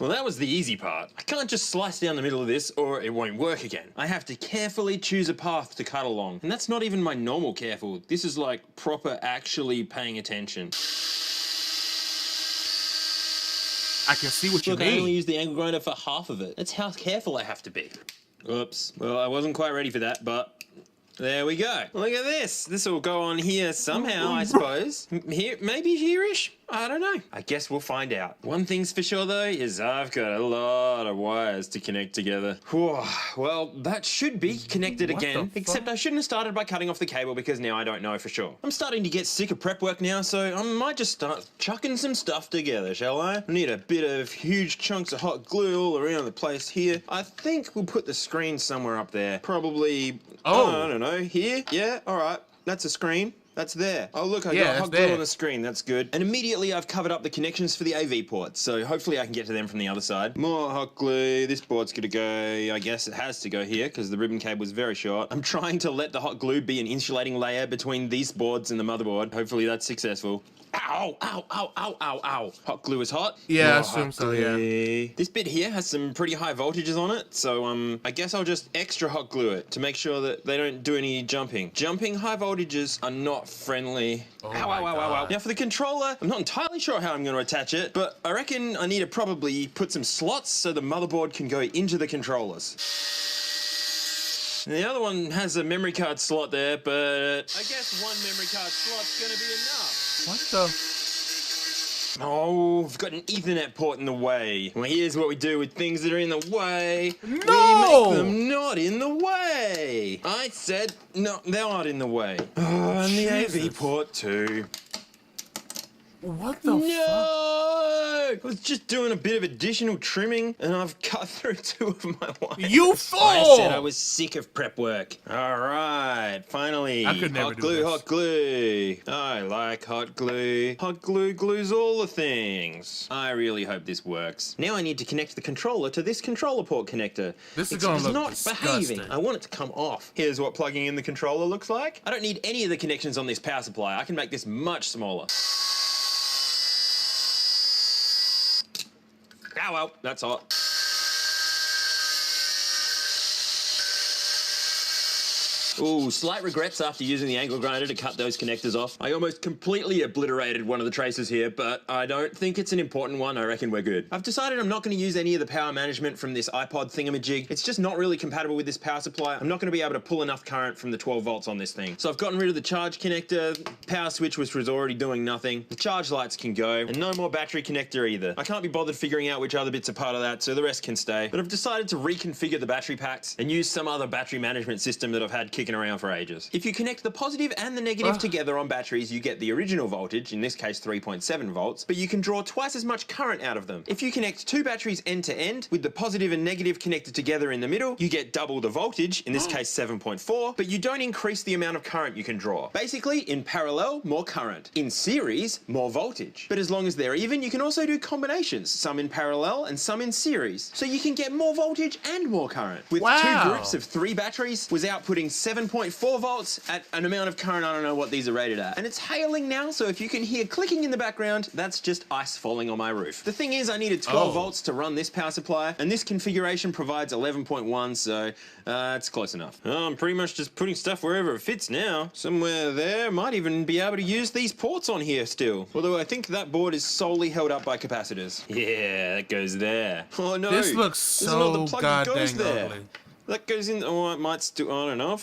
Well, that was the easy part. I can't just slice down the middle of this or it won't work again. I have to carefully choose a path to cut along. And that's not even my normal careful. This is like proper actually paying attention. I can see what you mean. Look, I only used the angle grinder for half of it. That's how careful I have to be. Oops. Well, I wasn't quite ready for that, but There we go. Look at this. This will go on here somehow, I suppose. Here, maybe here-ish? I don't know. I guess we'll find out. One thing's for sure, though, is I've got a lot of wires to connect together. Whew. Well, that should be connected again, except I shouldn't have started by cutting off the cable because now I don't know for sure. I'm starting to get sick of prep work now, so I might just start chucking some stuff together, shall I? I need a bit of huge chunks of hot glue all around the place here. I think we'll put the screen somewhere up there. Probably, I don't know, here? Yeah, all right. That's a screen. That's there. Oh, look, I got hot glue on the screen. That's good. And immediately I've covered up the connections for the AV ports, so hopefully I can get to them from the other side. More hot glue. This board's gonna go, I guess it has to go here because the ribbon cable is very short. I'm trying to let the hot glue be an insulating layer between these boards and the motherboard. Hopefully that's successful. Ow, ow, ow, ow, ow, ow. Hot glue is hot. Yeah, I assume so, yeah. This bit here has some pretty high voltages on it, so I guess I'll just extra hot glue it to make sure that they don't do any jumping. Jumping high voltages are not friendly. Ow, ow, ow, ow, ow. Now for the controller, I'm not entirely sure how I'm going to attach it, but I reckon I need to probably put some slots so the motherboard can go into the controllers. And the other one has a memory card slot there, but I guess one memory card slot's going to be enough. What the? Oh, we've got an Ethernet port in the way. Well, here's what we do with things that are in the way. No! We make them not in the way. I said, no, they're not in the way. Oh, and the AV port too. What the fuck? I was just doing a bit of additional trimming, and I've cut through 2 of my wires. You fool! I said I was sick of prep work. All right, finally. I could never hot do glue, this. hot glue. I like hot glue. Hot glue glues all the things. I really hope this works. Now I need to connect the controller to this controller port connector. This is gonna look not disgusting. behaving. I want it to come off. Here's what plugging in the controller looks like. I don't need any of the connections on this power supply. I can make this much smaller. Ow, ow, that's hot. Ooh, slight regrets after using the angle grinder to cut those connectors off. I almost completely obliterated one of the traces here, but I don't think it's an important one. I reckon we're good. I've decided I'm not going to use any of the power management from this iPod thingamajig. It's just not really compatible with this power supply. I'm not going to be able to pull enough current from the 12 volts on this thing. So I've gotten rid of the charge connector, power switch which was already doing nothing. The charge lights can go, and no more battery connector either. I can't be bothered figuring out which other bits are part of that, so the rest can stay. But I've decided to reconfigure the battery packs and use some other battery management system that I've had kicking around for ages. If you connect the positive and the negative together on batteries, you get the original voltage, in this case 3.7 volts, but you can draw twice as much current out of them. If you connect 2 batteries end to end, with the positive and negative connected together in the middle, you get double the voltage, in this case 7.4, but you don't increase the amount of current you can draw. Basically, in parallel, more current. In series, more voltage. But as long as they're even, you can also do combinations, some in parallel and some in series. So you can get more voltage and more current. With 2 groups of 3 batteries, was outputting 7.4 volts at an amount of current I don't know what these are rated at. And it's hailing now, so if you can hear clicking in the background, that's just ice falling on my roof. The thing is, I needed 12 volts to run this power supply, and this configuration provides 11.1, so it's close enough. Oh, I'm pretty much just putting stuff wherever it fits now. Somewhere there, might even be able to use these ports on here still. Although I think that board is solely held up by capacitors. Yeah, that goes there. Oh no, This looks so goddamn ugly. That goes in, oh, it might still, I don't know,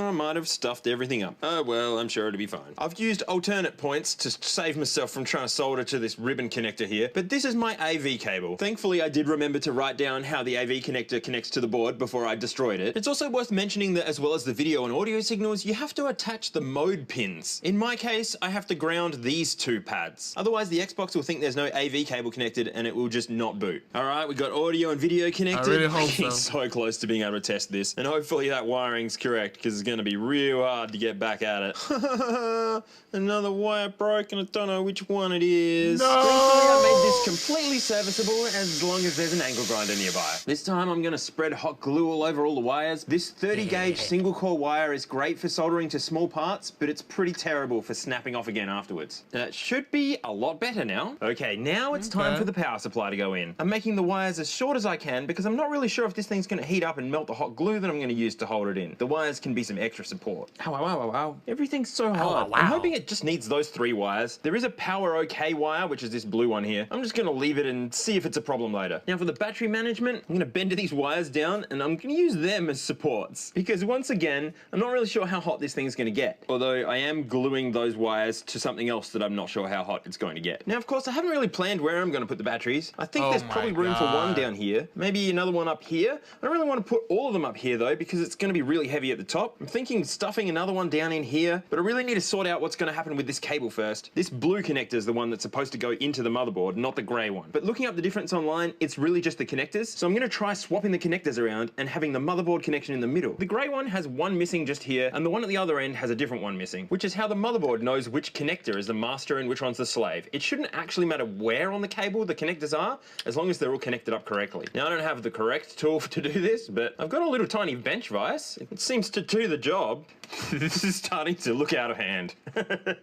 I might have stuffed everything up. Oh, well, I'm sure it'll be fine. I've used alternate points to save myself from trying to solder to this ribbon connector here, but this is my AV cable. Thankfully, I did remember to write down how the AV connector connects to the board before I destroyed it. It's also worth mentioning that as well as the video and audio signals, you have to attach the mode pins. In my case, I have to ground these 2 pads. Otherwise, the Xbox will think there's no AV cable connected and it will just not boot. All right, we got audio and video connected. I really hope so. So close to being able to test this, and hopefully that wiring's correct because it's going to be real hard to get back at it. Another wire broke and I don't know which one it is. No! Thankfully I made this completely serviceable as long as there's an angle grinder nearby. This time I'm going to spread hot glue all over all the wires. This 30 gauge single core wire is great for soldering to small parts, but it's pretty terrible for snapping off again afterwards. It should be a lot better now. Okay, now it's time for the power supply to go in. I'm making the wires as short as I can because I'm not really sure if this thing's going to heat up and melt the hot glue that I'm going to use to hold it in. The wires can be some extra support. Ow, ow, ow, ow, ow. Everything's so hard. I'm hoping it just needs those 3 wires. There is a power OK wire, which is this blue one here. I'm just going to leave it and see if it's a problem later. Now for the battery management, I'm going to bend these wires down and I'm going to use them as supports. Because once again, I'm not really sure how hot this thing's going to get. Although I am gluing those wires to something else that I'm not sure how hot it's going to get. Now of course I haven't really planned where I'm going to put the batteries. I think there's probably room for one down here. Maybe another one up here. I don't really want to put all of them up here though because it's going to be really heavy at the top. I'm thinking stuffing another one down in here, but I really need to sort out what's going to happen with this cable first. This blue connector is the one that's supposed to go into the motherboard, not the grey one. But looking up the difference online, it's really just the connectors. So I'm going to try swapping the connectors around and having the motherboard connection in the middle. The grey one has one missing just here, and the one at the other end has a different one missing, which is how the motherboard knows which connector is the master and which one's the slave. It shouldn't actually matter where on the cable the connectors are, as long as they're all connected up correctly. Now I don't have the correct tool to do this, but I've got a little tiny bench vise. It seems to do the job. This is starting to look out of hand.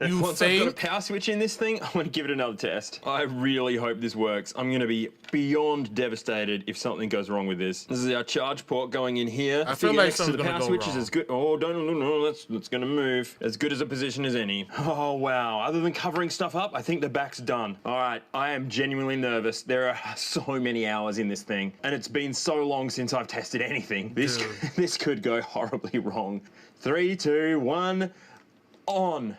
Once I've got a power switch in this thing, I want to give it another test. I really hope this works. I'm going to be beyond devastated if something goes wrong with this. This is our charge port going in here. I feel like next to the something's power gonna go switch is wrong. as good. Oh, no, that's going to move. As good as a position as any. Oh, wow. Other than covering stuff up, I think the back's done. All right, I am genuinely nervous. There are so many hours in this thing, and it's been so long since I've tested anything. This could go horribly wrong. 3, 2, 1, on.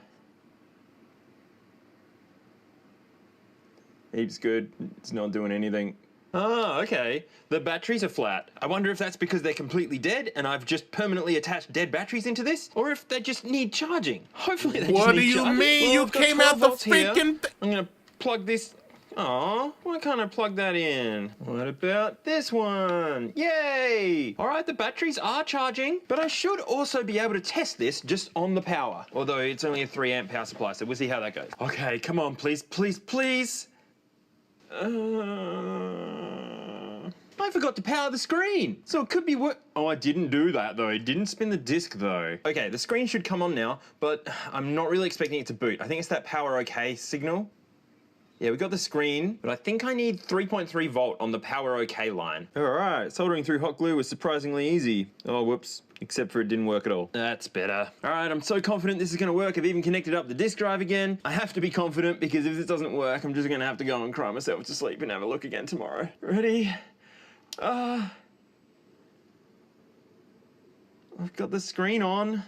Heaps good. It's not doing anything. Oh, okay. The batteries are flat. I wonder if that's because they're completely dead and I've just permanently attached dead batteries into this, or if they just need charging. Hopefully they just need charging. What do you mean? You came out the freaking... I'm gonna plug this... Aw, why can't I plug that in? What about this one? Yay! All right, the batteries are charging, but I should also be able to test this just on the power. Although it's only a 3 amp power supply, so we'll see how that goes. Okay, come on, please, please, please. I forgot to power the screen, so it could be what... Oh, I didn't do that though. It didn't spin the disc though. Okay, the screen should come on now, but I'm not really expecting it to boot. I think it's that power OK signal. Yeah, we got the screen, but I think I need 3.3 volt on the power OK line. All right, soldering through hot glue was surprisingly easy. Oh, whoops. Except for it didn't work at all. That's better. All right, I'm so confident this is gonna work. I've even connected up the disk drive again. I have to be confident because if this doesn't work, I'm just gonna have to go and cry myself to sleep and have a look again tomorrow. Ready? I've got the screen on.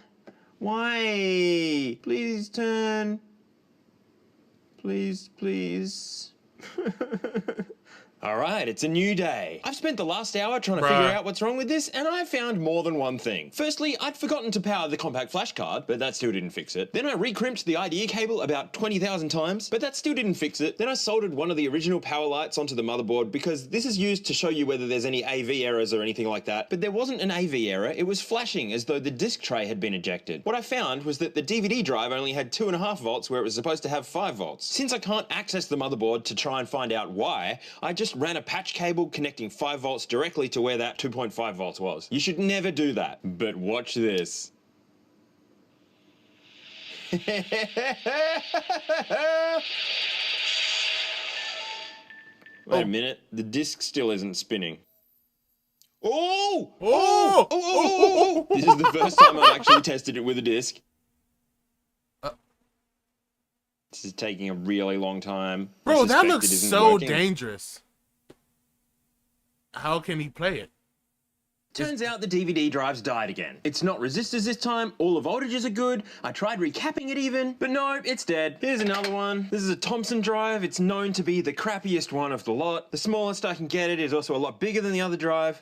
Why? Please turn. Please, please. All right, it's a new day. I've spent the last hour trying to figure out what's wrong with this, and I found more than one thing. Firstly, I'd forgotten to power the compact flash card, but that still didn't fix it. Then I recrimped the IDE cable about 20,000 times, but that still didn't fix it. Then I soldered one of the original power lights onto the motherboard because this is used to show you whether there's any AV errors or anything like that, but there wasn't an AV error. It was flashing as though the disk tray had been ejected. What I found was that the DVD drive only had 2.5 volts where it was supposed to have 5 volts. Since I can't access the motherboard to try and find out why, I just ran a patch cable connecting 5 volts directly to where that 2.5 volts was. You should never do that, but watch this. Wait a minute, the disc still isn't spinning. Oh! Oh! This is the first time I've actually tested it with a disc. This is taking a really long time. Bro, that looks so dangerous. How can he play it? Turns out the DVD drive's died again. It's not resistors this time, all the voltages are good, I tried recapping it even, but no, it's dead. Here's another one. This is a Thompson drive. It's known to be the crappiest one of the lot. The smallest I can get it is also a lot bigger than the other drive.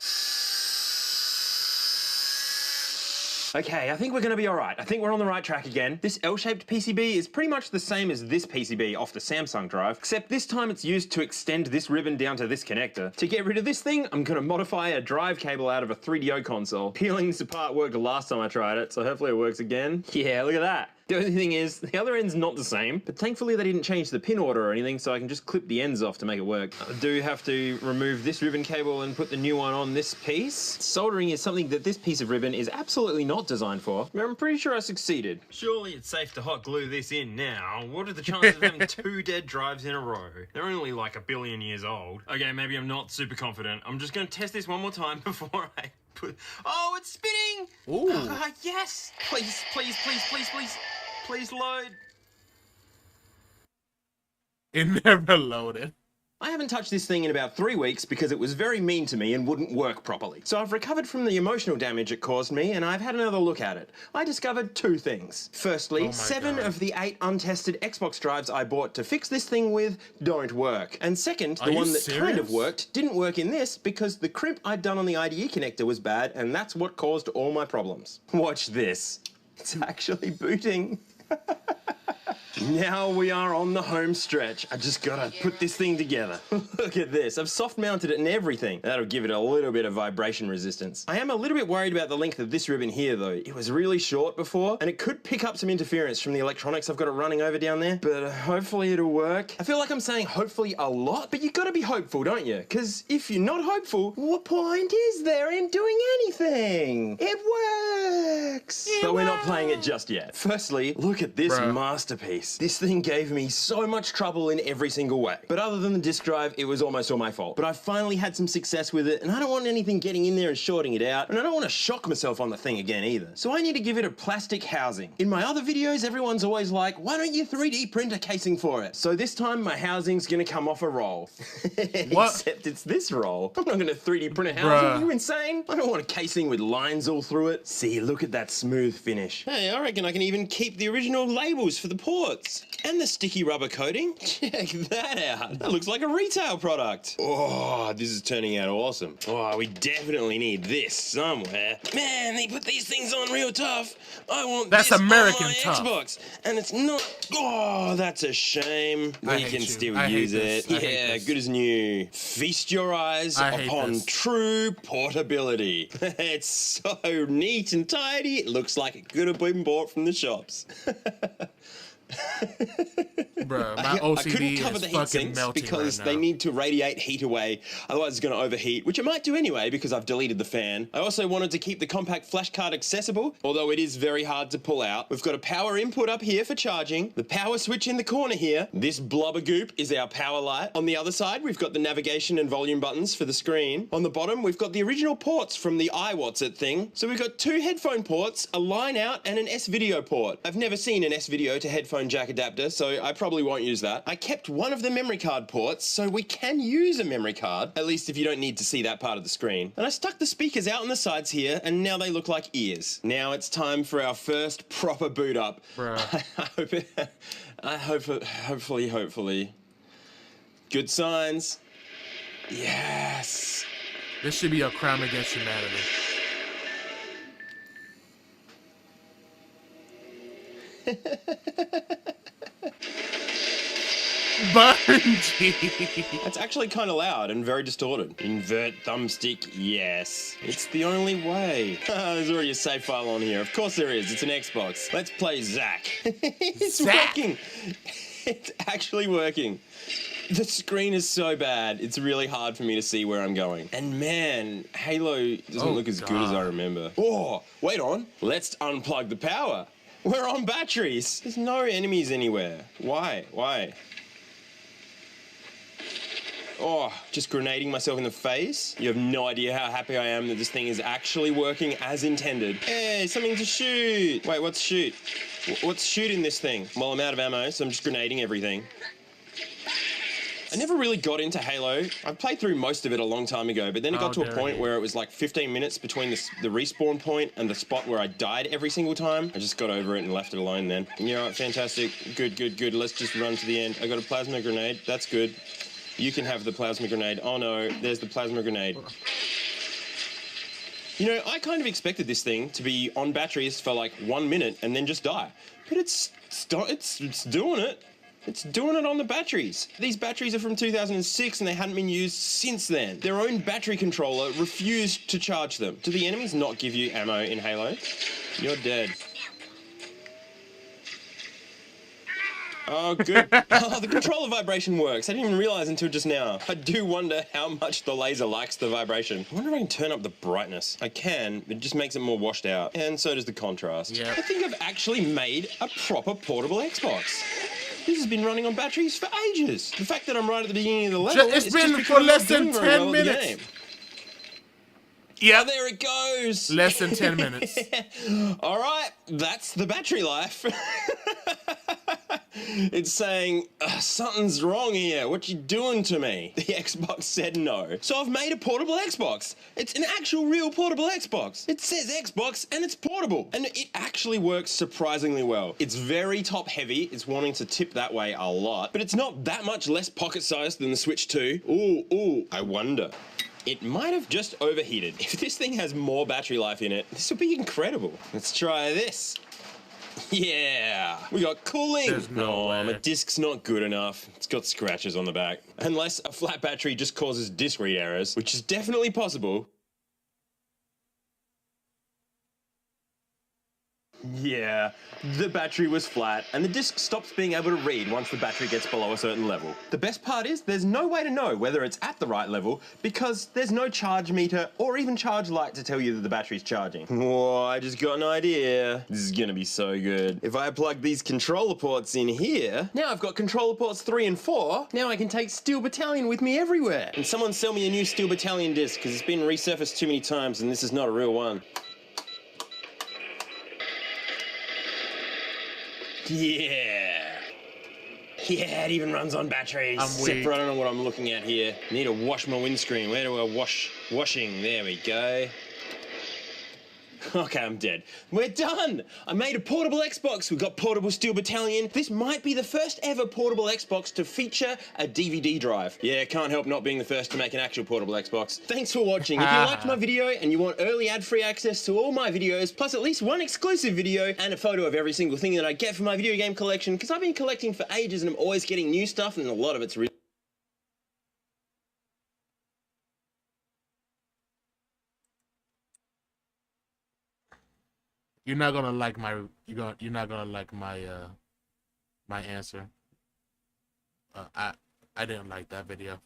Okay, I think we're gonna be all right. I think we're on the right track again. This L-shaped PCB is pretty much the same as this PCB off the Samsung drive, except this time it's used to extend this ribbon down to this connector. To get rid of this thing, I'm gonna modify a drive cable out of a 3DO console. Peeling this apart worked the last time I tried it, so hopefully it works again. Yeah, look at that. The only thing is, the other end's not the same, but thankfully they didn't change the pin order or anything, so I can just clip the ends off to make it work. I do have to remove this ribbon cable and put the new one on this piece. Soldering is something that this piece of ribbon is absolutely not designed for, but I'm pretty sure I succeeded. Surely it's safe to hot glue this in now. What are the chances of having 2 dead drives in a row? They're only like 1 billion years old. Okay, maybe I'm not super confident. I'm just gonna test this one more time before I Oh, it's spinning! Ooh. Yes! Please, please, please, please, please. Please load. It never loaded. I haven't touched this thing in about 3 weeks because it was very mean to me and wouldn't work properly. So I've recovered from the emotional damage it caused me and I've had another look at it. I discovered 2 things. Firstly, 7 of the 8 untested Xbox drives I bought to fix this thing with don't work. And second, the one that kind of worked didn't work in this because the crimp I'd done on the IDE connector was bad and that's what caused all my problems. Watch this. It's actually booting. Now we are on the home stretch. I just gotta put this thing together. Look at this. I've soft mounted it and everything. That'll give it a little bit of vibration resistance. I am a little bit worried about the length of this ribbon here though. It was really short before and it could pick up some interference from the electronics I've got it running over down there, but hopefully it'll work. I feel like I'm saying hopefully a lot, but you gotta be hopeful, don't you? Because if you're not hopeful, what point is there in doing anything? It works! But we're not playing it just yet. Firstly, look at this masterpiece. This thing gave me so much trouble in every single way. But other than the disk drive, it was almost all my fault. But I finally had some success with it, and I don't want anything getting in there and shorting it out, and I don't want to shock myself on the thing again either. So I need to give it a plastic housing. In my other videos, everyone's always like, why don't you 3D print a casing for it? So this time, my housing's gonna come off a roll. Except it's this roll. I'm not gonna 3D print a housing. Are you insane? I don't want a casing with lines all through it. See, look at that smooth finish. Hey, I reckon I can even keep the original labels for the ports. And the sticky rubber coating. Check that out. That looks like a retail product. Oh, this is turning out awesome. Oh, we definitely need this somewhere. Man, they put these things on real tough. I want that's this American on my tough. Xbox. And it's not. Oh, that's a shame. We can still use it. Yeah, good as new. Feast your eyes upon true portability. It's so neat and tidy. It looks like it could have been bought from the shops. Bruh, my OCD I couldn't cover the heat sinks because they need to radiate heat away, otherwise it's going to overheat, which it might do anyway because I've deleted the fan. I also wanted to keep the compact flash card accessible, although it is very hard to pull out. We've got a power input up here for charging, the power switch in the corner here. This blobber goop is our power light. On the other side, we've got the navigation and volume buttons for the screen. On the bottom, we've got the original ports from the iWhat's It thing. So we've got 2 headphone ports, a line out, and an S-Video port. I've never seen an S-Video to headphone jack adapter, so I probably won't use that. I kept one of the memory card ports, so we can use a memory card, at least if you don't need to see that part of the screen. And I stuck the speakers out on the sides here, and now they look like ears. Now it's time for our first proper boot up. Hopefully. Good signs. Yes. This should be a crime against humanity. Bungie. That's actually kind of loud and very distorted. Invert thumbstick, yes. It's the only way. There's already a save file on here. Of course there is. It's an Xbox. Let's play Zack. It's working. It's actually working. The screen is so bad, it's really hard for me to see where I'm going. And man, Halo doesn't look as good as I remember. Oh, wait on. Let's unplug the power. We're on batteries. There's no enemies anywhere. Why? Oh, just grenading myself in the face? You have no idea how happy I am that this thing is actually working as intended. Hey, something to shoot. Wait, what's shoot? What's shoot in this thing? Well, I'm out of ammo, so I'm just grenading everything. I never really got into Halo. I played through most of it a long time ago, but then it got to a point where it was like 15 minutes between the respawn point and the spot where I died every single time. I just got over it and left it alone then. Yeah, right, fantastic. Good. Let's just run to the end. I got a plasma grenade. That's good. You can have the plasma grenade. Oh no, there's the plasma grenade. You know, I kind of expected this thing to be on batteries for like 1 minute and then just die. But it's doing it. It's doing it on the batteries. These batteries are from 2006 and they hadn't been used since then. Their own battery controller refused to charge them. Do the enemies not give you ammo in Halo? You're dead. Oh, good. Oh, the controller vibration works. I didn't even realize until just now. I do wonder how much the laser likes the vibration. I wonder if I can turn up the brightness. I can, but it just makes it more washed out. And so does the contrast. Yep. I think I've actually made a proper portable Xbox. This has been running on batteries for ages. The fact that I'm right at the beginning of the level, it's been for less than 10 minutes. Yeah. Oh, there it goes. Less than 10 minutes. All right, that's the battery life. It's saying, something's wrong here. What you doing to me? The Xbox said no. So I've made a portable Xbox. It's an actual real portable Xbox. It says Xbox and it's portable. And it actually works surprisingly well. It's very top heavy. It's wanting to tip that way a lot, but it's not that much less pocket sized than the Switch 2. Ooh, I wonder. It might have just overheated. If this thing has more battery life in it, this would be incredible. Let's try this. Yeah, we got cooling. There's no way. My disc's not good enough. It's got scratches on the back. Unless a flat battery just causes disk read errors, which is definitely possible. Yeah, the battery was flat and the disc stops being able to read once the battery gets below a certain level. The best part is there's no way to know whether it's at the right level because there's no charge meter or even charge light to tell you that the battery's charging. Whoa, I just got an idea. This is gonna be so good. If I plug these controller ports in here, now I've got controller ports 3 and 4. Now I can take Steel Battalion with me everywhere. And someone sell me a new Steel Battalion disc because it's been resurfaced too many times and this is not a real one. Yeah, it even runs on batteries. Except for I don't know what I'm looking at here. Need to wash my windscreen. Where do I washing? There we go. Okay, I'm dead. We're done! I made a portable Xbox. We've got portable Steel Battalion. This might be the first ever portable Xbox to feature a DVD drive. Yeah, can't help not being the first to make an actual portable Xbox. Thanks for watching. If you liked my video and you want early ad-free access to all my videos, plus at least one exclusive video and a photo of every single thing that I get from my video game collection, because I've been collecting for ages and I'm always getting new stuff and a lot of it's really You're not gonna like my my answer. I didn't like that video.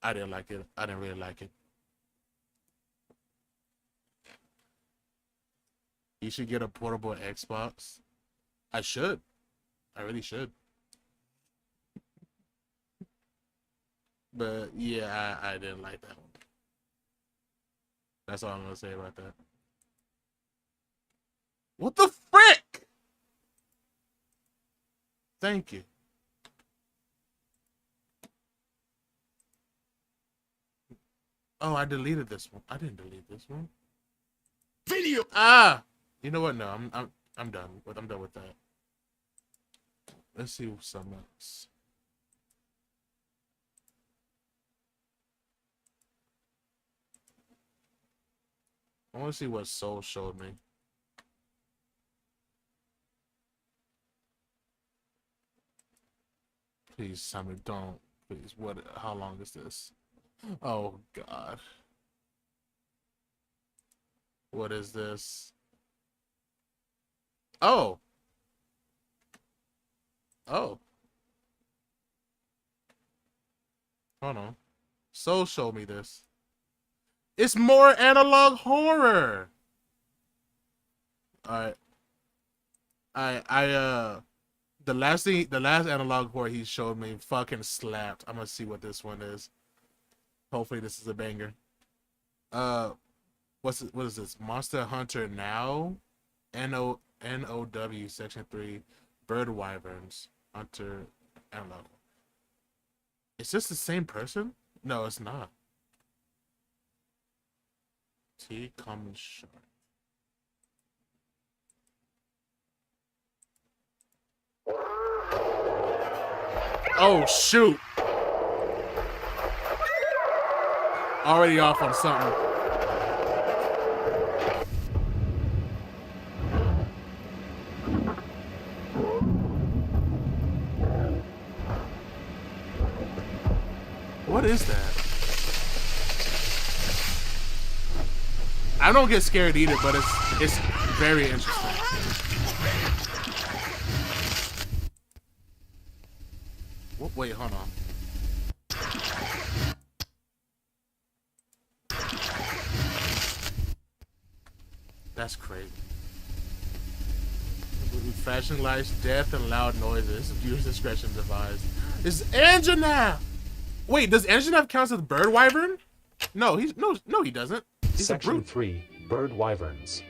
I didn't like it. I didn't really like it. You should get a portable Xbox. I should. I really should. But yeah, I didn't like that one. That's all I'm gonna say about that. What the frick? Thank you. Oh, I deleted this one. I didn't delete this one. Video. You know what? No, I'm done. I'm done with that. Let's see something else. I want to see what Soul showed me. Please, Simon, don't. Please, what? How long is this? Oh, God. What is this? Oh. Oh. Hold on. Soul showed me this. It's more analog horror. Alright. The last analog horror he showed me fucking slapped. I'm gonna see what this one is. Hopefully this is a banger. What is this? Monster Hunter Now? NOW Section 3. Bird Wyverns. Hunter Analog. Is this the same person? No, it's not. T common shark. Oh shoot! Already off on something. What is that? I don't get scared either, but it's very interesting. Wait, hold on. That's crazy. Flashing lights, death, and loud noises. Viewer's discretion advised. Is Anjanath? Wait, does Anjanath count as a bird wyvern? No, he doesn't. He's Section a brute. 3, Bird Wyverns.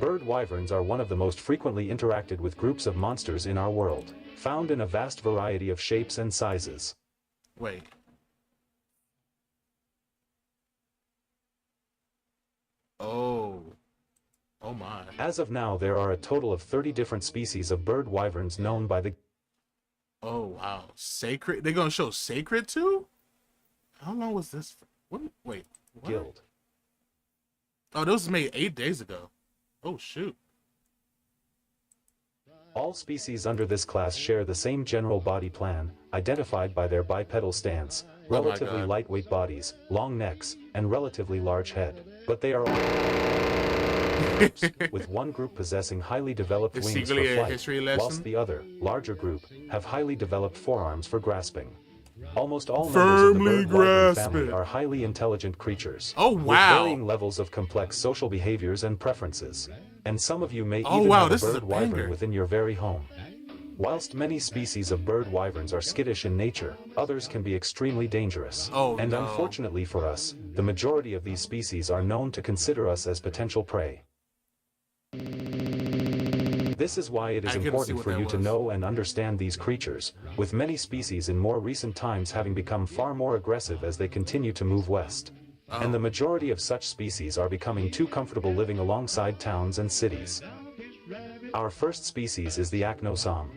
Bird wyverns are one of the most frequently interacted with groups of monsters in our world, found in a vast variety of shapes and sizes. Wait. Oh. Oh my. As of now, there are a total of 30 different species of bird wyverns known by the... Oh wow. Sacred? They're gonna show sacred too? How long was this? What? Wait. What? Guild. Oh, this was made 8 days ago. Oh shoot. All species under this class share the same general body plan, identified by their bipedal stance, relatively lightweight bodies, long necks, and relatively large head. But they are all groups, with one group possessing highly developed It's wings for secretly a flight, history lesson? whilst the other, larger group, have highly developed forearms for grasping. Almost all members of the bird wyvern family are highly intelligent creatures, Oh with wow. varying levels of complex social behaviors and preferences. And some of you may Oh, even wow, have a this is a bird wyvern banger. within your very home. Whilst many species of bird wyverns are skittish in nature, others can be extremely dangerous. Oh, and no. unfortunately for us, the majority of these species are known to consider us as potential prey. This is why it is I couldn't see important what for that you to was. know and understand these creatures, with many species in more recent times having become far more aggressive as they continue to move west. And the majority of such species are becoming too comfortable living alongside towns and cities. Our first species is the acnosom.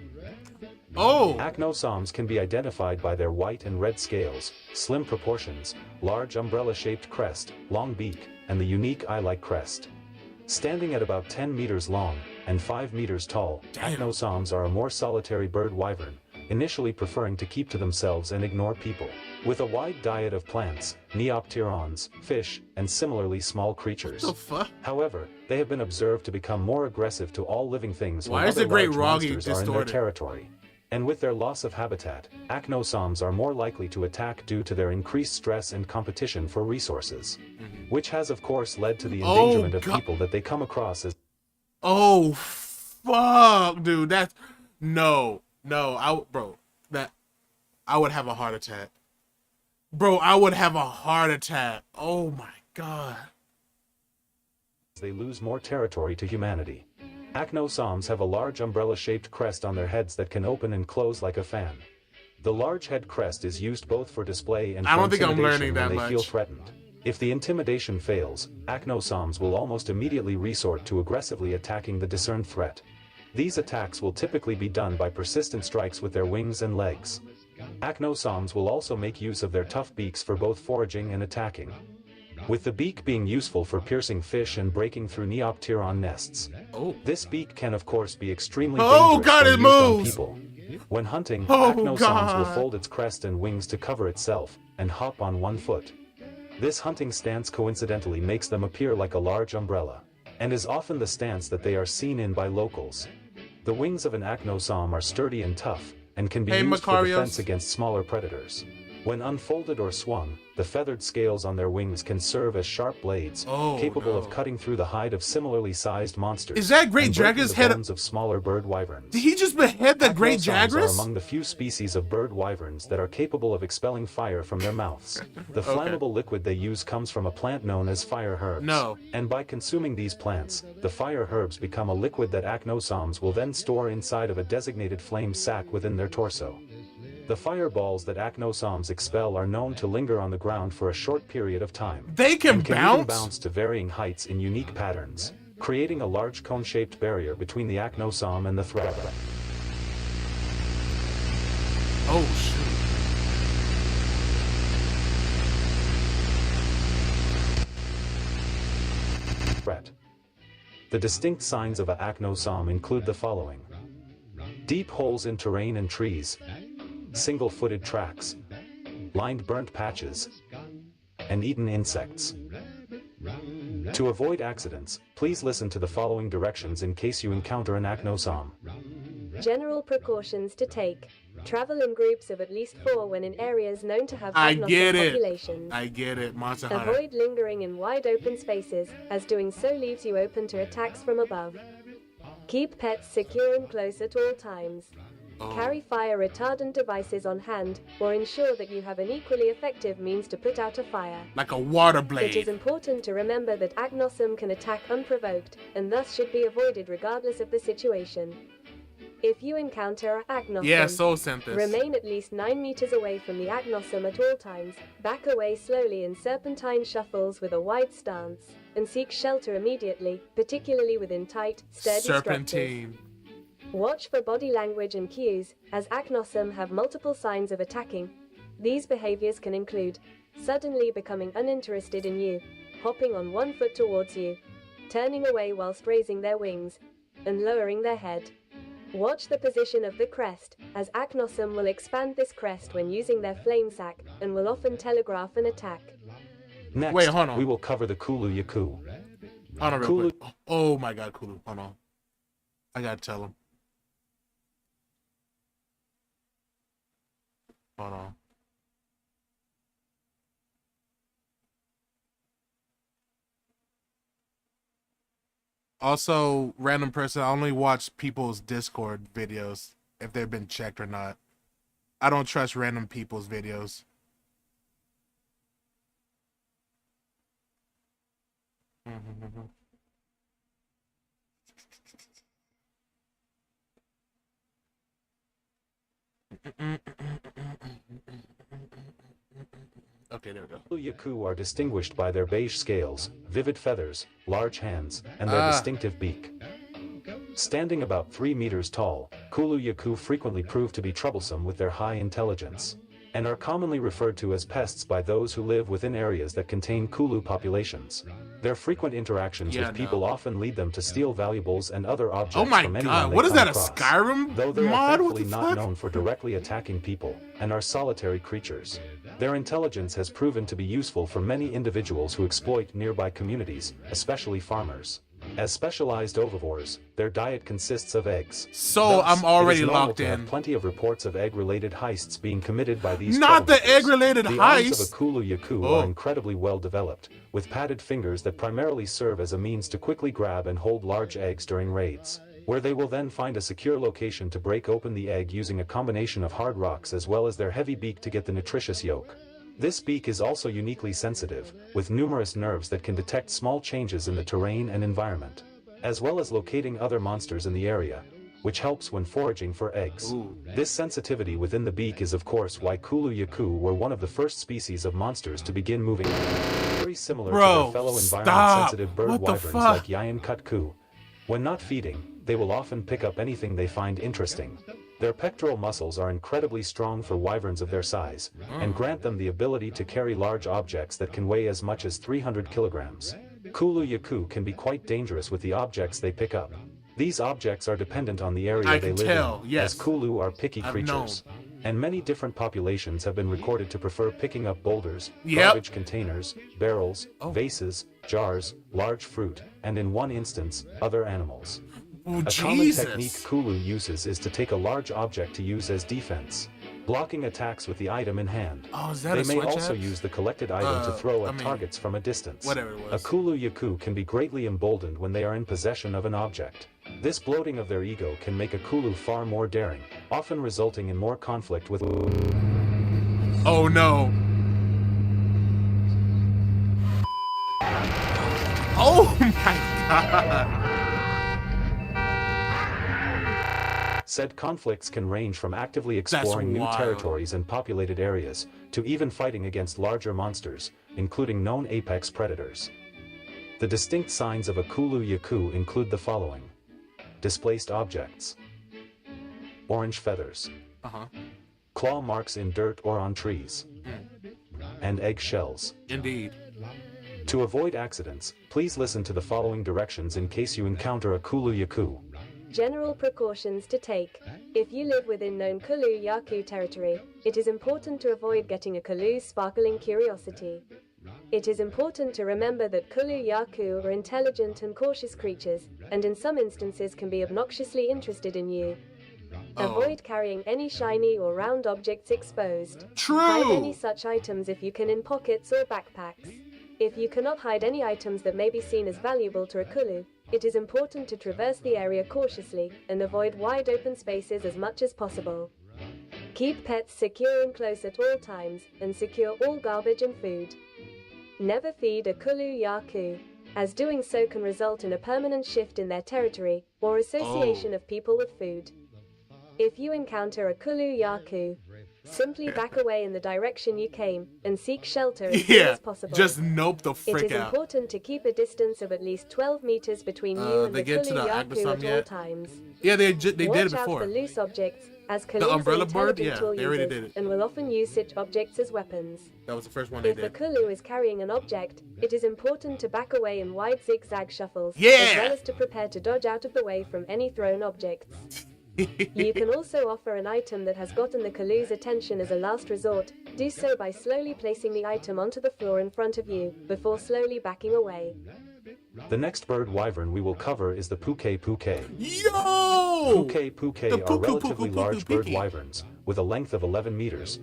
Oh! Acnosoms can be identified by their white and red scales, slim proportions, large umbrella-shaped crest, long beak, and the unique eye-like crest. Standing at about 10 meters long and 5 meters tall, acnosoms are a more solitary bird wyvern, initially preferring to keep to themselves and ignore people. With a wide diet of plants, neopterons, fish, and similarly small creatures. What the fuck? However, they have been observed to become more aggressive to all living things Why when is other the great large Roggy monsters are in their distorted? territory. And with their loss of habitat, acnosoms are more likely to attack due to their increased stress and competition for resources. Which has of course led to the endangerment of people that they come across as... Oh fuck, dude, that's no, I would have a heart attack. Bro, I would have a heart attack. Oh my god. They lose more territory to humanity. Acnosoms have a large umbrella-shaped crest on their heads that can open and close like a fan. The large head crest is used both for display and for I don't think I'm intimidation learning when that they feel much. threatened. If the intimidation fails, acnosoms will almost immediately resort to aggressively attacking the discerned threat. These attacks will typically be done by persistent strikes with their wings and legs. Acnosoms will also make use of their tough beaks for both foraging and attacking, with the beak being useful for piercing fish and breaking through neopteron nests. This beak can of course be extremely dangerous God, when it used on moves! people. When hunting, Oh, acnosoms will God. fold its crest and wings to cover itself, and hop on one foot. This hunting stance coincidentally makes them appear like a large umbrella, and is often the stance that they are seen in by locals. The wings of an acnosom are sturdy and tough, and can be Hey, used for Macarios. defense against smaller predators. When unfolded or swung, the feathered scales on their wings can serve as sharp blades, capable of cutting through the hide of similarly sized monsters. Is that great and breaking Jaguar's the head- bones of smaller bird wyverns. Did he just behead the great Acnosoms are Jaguars? among the few species of bird wyverns that are capable of expelling fire from their mouths. The flammable liquid they use comes from a plant known as fire herbs. No. And by consuming these plants, the fire herbs become a liquid that acnosoms will then store inside of a designated flame sac within their torso. The fireballs that acnosoms expel are known to linger on the ground for a short period of time. They can and bounce? even bounce to varying heights in unique patterns, creating a large cone-shaped barrier between the acnosom and the threat. Oh shoot. Threat. The distinct signs of a acnosom include the following: deep holes in terrain and trees, single-footed tracks, lined burnt patches, and eaten insects. To avoid accidents, please listen to the following directions in case you encounter an acnosom. General precautions to take. Travel in groups of at least 4 when in areas known to have I agnostic get it. populations. I get it. Monster Hunter. Avoid lingering in wide open spaces, as doing so leaves you open to attacks from above. Keep pets secure and close at all times. Carry fire retardant devices on hand, or ensure that you have an equally effective means to put out a fire. Like a water blade. It is important to remember that Agnosom can attack unprovoked, and thus should be avoided regardless of the situation. If you encounter a Agnosom, remain at least 9 meters away from the Agnosom at all times, back away slowly in serpentine shuffles with a wide stance, and seek shelter immediately, particularly within tight, sturdy structures. Watch for body language and cues, as Agnosom have multiple signs of attacking. These behaviors can include suddenly becoming uninterested in you, hopping on one foot towards you, turning away whilst raising their wings, and lowering their head. Watch the position of the crest, as Agnosom will expand this crest when using their flame sac, and will often telegraph an attack. Next, wait, hold on. we will cover the Kulu Yaku. Hold on real quick. Oh my god, Kulu. Hold on. I gotta tell him. Hold on. Also, random person, I only watch people's Discord videos if they've been checked or not. I don't trust random people's videos. Okay, there we go. Kulu Yaku are distinguished by their beige scales, vivid feathers, large hands, and their distinctive beak. Standing about 3 meters tall, Kulu Yaku frequently prove to be troublesome with their high intelligence, and are commonly referred to as pests by those who live within areas that contain Kulu populations. Their frequent interactions with people often lead them to steal valuables and other objects from anyone they come what is that, across. a Skyrim Though they mod? are What the thankfully not fuck? known for directly attacking people, and are solitary creatures. Their intelligence has proven to be useful for many individuals who exploit nearby communities, especially farmers. As specialized ovivores, their diet consists of eggs. So Thus, I'm already it is normal locked to have in. plenty of reports of egg-related heists being committed by these Not the troublemakers. egg-related The arms of heist. a Kulu Yaku are incredibly well developed, with padded fingers that primarily serve as a means to quickly grab and hold large eggs during raids, where they will then find a secure location to break open the egg using a combination of hard rocks as well as their heavy beak to get the nutritious yolk. This beak is also uniquely sensitive, with numerous nerves that can detect small changes in the terrain and environment, as well as locating other monsters in the area, which helps when foraging for eggs. This sensitivity within the beak is of course why Kulu Yaku were one of the first species of monsters to begin moving, very similar to their fellow environment-sensitive bird wyverns like Yayan Kutku. When not feeding, they will often pick up anything they find interesting. Their pectoral muscles are incredibly strong for wyverns of their size, and grant them the ability to carry large objects that can weigh as much as 300 kilograms. Kulu Yaku can be quite dangerous with the objects they pick up. These objects are dependent on the area they live in, as Kulu are picky creatures. And many different populations have been recorded to prefer picking up boulders, garbage containers, barrels, vases, jars, large fruit, and in one instance, other animals. A common technique Kulu uses is to take a large object to use as defense, blocking attacks with the item in hand. They may also use the collected item to throw at targets from a distance. A Kulu Yaku can be greatly emboldened when they are in possession of an object. This bloating of their ego can make a Kulu far more daring, often resulting in more conflict with... Oh no! Oh my god! Said conflicts can range from actively exploring new territories and populated areas, to even fighting against larger monsters, including known apex predators. The distinct signs of a Kulu Yaku include the following: displaced objects, orange feathers, claw marks in dirt or on trees, and egg shells. Indeed. To avoid accidents, please listen to the following directions in case you encounter a Kulu Yaku. General precautions to take. If you live within known Kulu Yaku territory, it is important to avoid getting a Kulu's sparkling curiosity. It is important to remember that Kulu Yaku are intelligent and cautious creatures, and in some instances can be obnoxiously interested in you. Avoid carrying any shiny or round objects exposed. Hide any such items if you can in pockets or backpacks. If you cannot hide any items that may be seen as valuable to a Kulu, it is important to traverse the area cautiously and avoid wide open spaces as much as possible. Keep pets secure and close at all times, and secure all garbage and food. Never feed a kulu yaku, as doing so can result in a permanent shift in their territory or association of people with food. If you encounter a kulu yaku, simply back away in the direction you came and seek shelter as soon as possible. Just nope the frick out. It is important to keep a distance of at least 12 meters between you and the kulu yaku at all times. Yeah, they did it before. Watch out for loose objects, as the umbrella bird, yeah, tool they already users did it. and will often use such objects as weapons. That was the first one they If did. the kulu is carrying an object, it is important to back away in wide zigzag shuffles, Yeah! as well as to prepare to dodge out of the way from any thrown objects. You can also offer an item that has gotten the kulu's attention as a last resort. Do so by slowly placing the item onto the floor in front of you, before slowly backing away. The next bird wyvern we will cover is the puke puke. Yo! Puke are relatively large bird wyverns, with a length of 11 meters.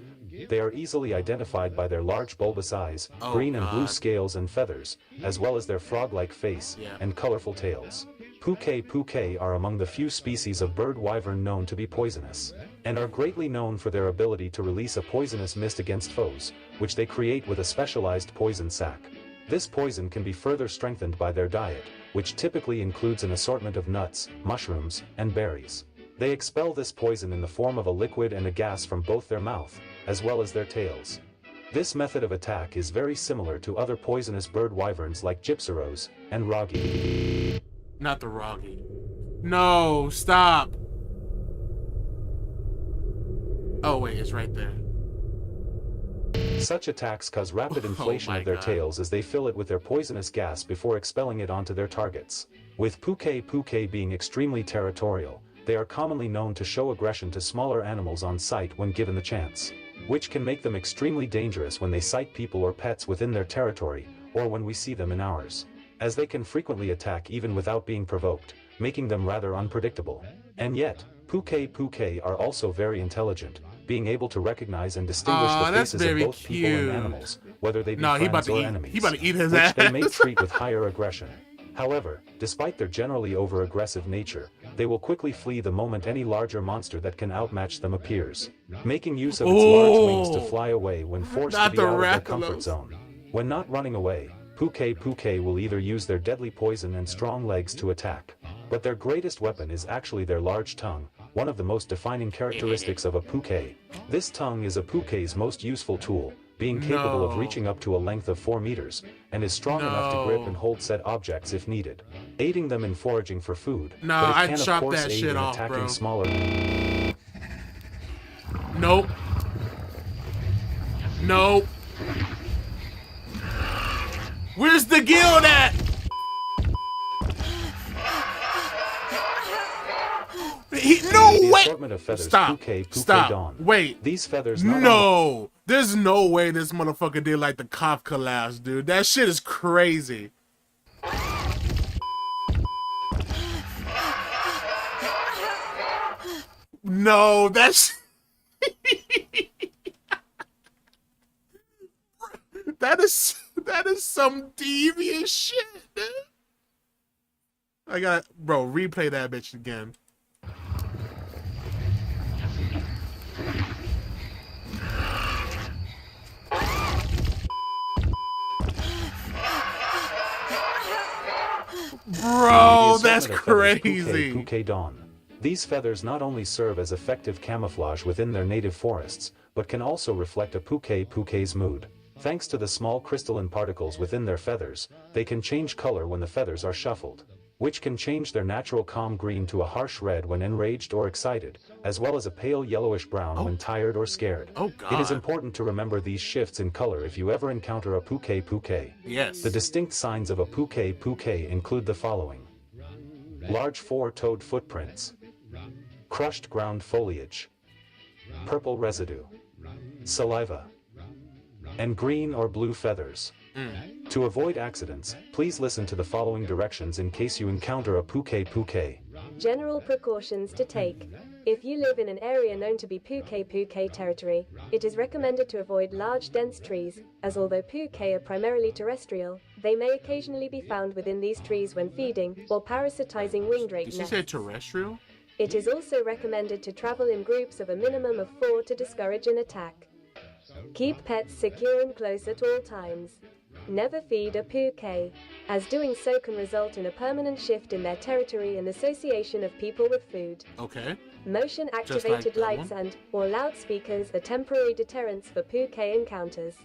They are easily identified by their large bulbous eyes, green and blue scales and feathers, as well as their frog-like face and colorful tails. Puke are among the few species of bird wyvern known to be poisonous, and are greatly known for their ability to release a poisonous mist against foes, which they create with a specialized poison sac. This poison can be further strengthened by their diet, which typically includes an assortment of nuts, mushrooms, and berries. They expel this poison in the form of a liquid and a gas from both their mouth, as well as their tails. This method of attack is very similar to other poisonous bird wyverns like gypsyros and ragi. Not the ragi. No, stop. Oh wait, it's right there. Such attacks cause rapid inflation of their tails as they fill it with their poisonous gas before expelling it onto their targets. With puke being extremely territorial, they are commonly known to show aggression to smaller animals on sight when given the chance, which can make them extremely dangerous when they sight people or pets within their territory, or when we see them in ours, as they can frequently attack even without being provoked, making them rather unpredictable. And yet, puke are also very intelligent, being able to recognize and distinguish the faces of both people and animals, whether they be friends or enemies, he about to eat his which ass. they may treat with higher aggression. However, despite their generally over-aggressive nature, they will quickly flee the moment any larger monster that can outmatch them appears, making use of its large wings to fly away when forced to be out of their comfort zone. When not running away, puke will either use their deadly poison and strong legs to attack, but their greatest weapon is actually their large tongue, one of the most defining characteristics of a puke. This tongue is a puke's most useful tool, being capable of reaching up to a length of 4 meters, and is strong enough to grip and hold said objects if needed, aiding them in foraging for food. No, but it I'd can chop of course that aid shit in off, attacking bro. smaller. Nope. Nope. Where's the guild at? No way! Stop. Wait. These feathers No. There's no way this motherfucker did like the cough collapse, dude. That shit is crazy. No, that's that is some devious shit, dude. I got, bro, replay that bitch again. Bro, that's crazy. Puke dawn. These feathers not only serve as effective camouflage within their native forests, but can also reflect a puke's mood. Thanks to the small crystalline particles within their feathers, they can change color when the feathers are shuffled, which can change their natural calm green to a harsh red when enraged or excited, as well as a pale yellowish brown when tired or scared. It is important to remember these shifts in color if you ever encounter a puke. Yes. The distinct signs of a puke include the following: large four-toed footprints, crushed ground foliage, purple residue, saliva, and green or blue feathers. To avoid accidents, please listen to the following directions in case you encounter a puke. General precautions to take. If you live in an area known to be puke territory, it is recommended to avoid large dense trees, as although puke are primarily terrestrial, They may occasionally be found within these trees when feeding or parasitizing winged-rake Did she nests. say terrestrial? It is also recommended to travel in groups of a minimum of 4 to discourage an attack. Keep pets secure and close at all times. Never feed a puke, as doing so can result in a permanent shift in their territory and association of people with food. Okay. Motion-activated lights and or loudspeakers are temporary deterrents for puke encounters,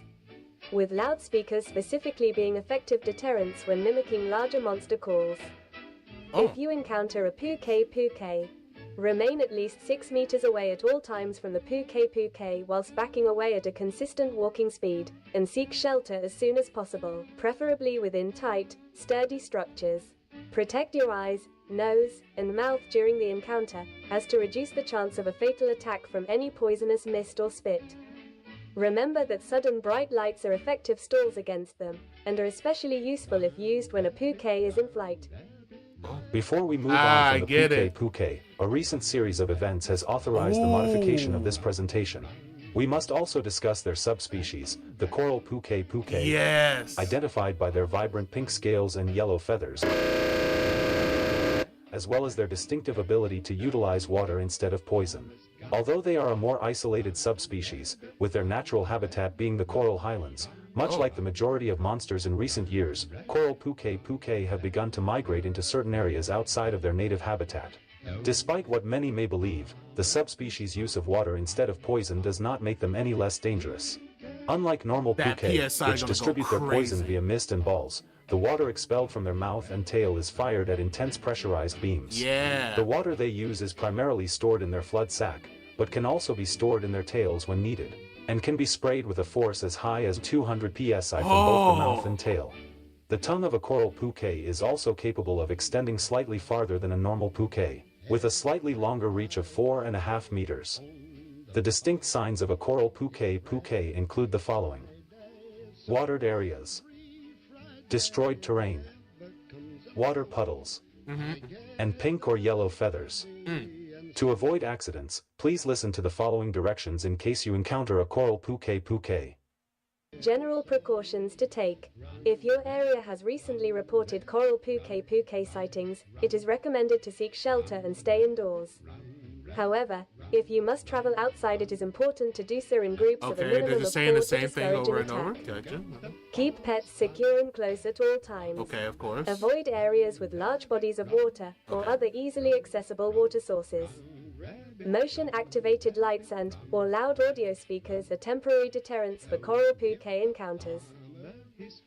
with loudspeakers specifically being effective deterrents when mimicking larger monster calls. If you encounter a puke, remain at least 6 meters away at all times from the puke whilst backing away at a consistent walking speed, and seek shelter as soon as possible, preferably within tight, sturdy structures. Protect your eyes, nose, and mouth during the encounter, as to reduce the chance of a fatal attack from any poisonous mist or spit. Remember that sudden bright lights are effective stalls against them, and are especially useful if used when a puke is in flight. Before we move on from the puke, a recent series of events has authorized the modification of this presentation. We must also discuss their subspecies, the coral puke, identified by their vibrant pink scales and yellow feathers, as well as their distinctive ability to utilize water instead of poison. Although they are a more isolated subspecies, with their natural habitat being the coral highlands, much like the majority of monsters in recent years, coral puke have begun to migrate into certain areas outside of their native habitat. Despite what many may believe, the subspecies' use of water instead of poison does not make them any less dangerous. Unlike normal puke, which distribute their poison via mist and balls, the water expelled from their mouth and tail is fired at intense pressurized beams. The water they use is primarily stored in their flood sac, but can also be stored in their tails when needed, and can be sprayed with a force as high as 200 psi from both the mouth and tail. The tongue of a coral puke is also capable of extending slightly farther than a normal puke, with a slightly longer reach of 4.5 meters. The distinct signs of a coral puke include the following: watered areas, destroyed terrain, water puddles, and pink or yellow feathers. To avoid accidents, please listen to the following directions in case you encounter a coral puke. General precautions to take. If your area has recently reported coral puke sightings, it is recommended to seek shelter and stay indoors. However, if you must travel outside, it is important to do so in groups of a minimum of 4 to discourage an attack. Keep pets secure and close at all times. Of course. Avoid areas with large bodies of water or other easily accessible water sources. Motion-activated lights and or loud audio speakers are temporary deterrents for coral puke encounters.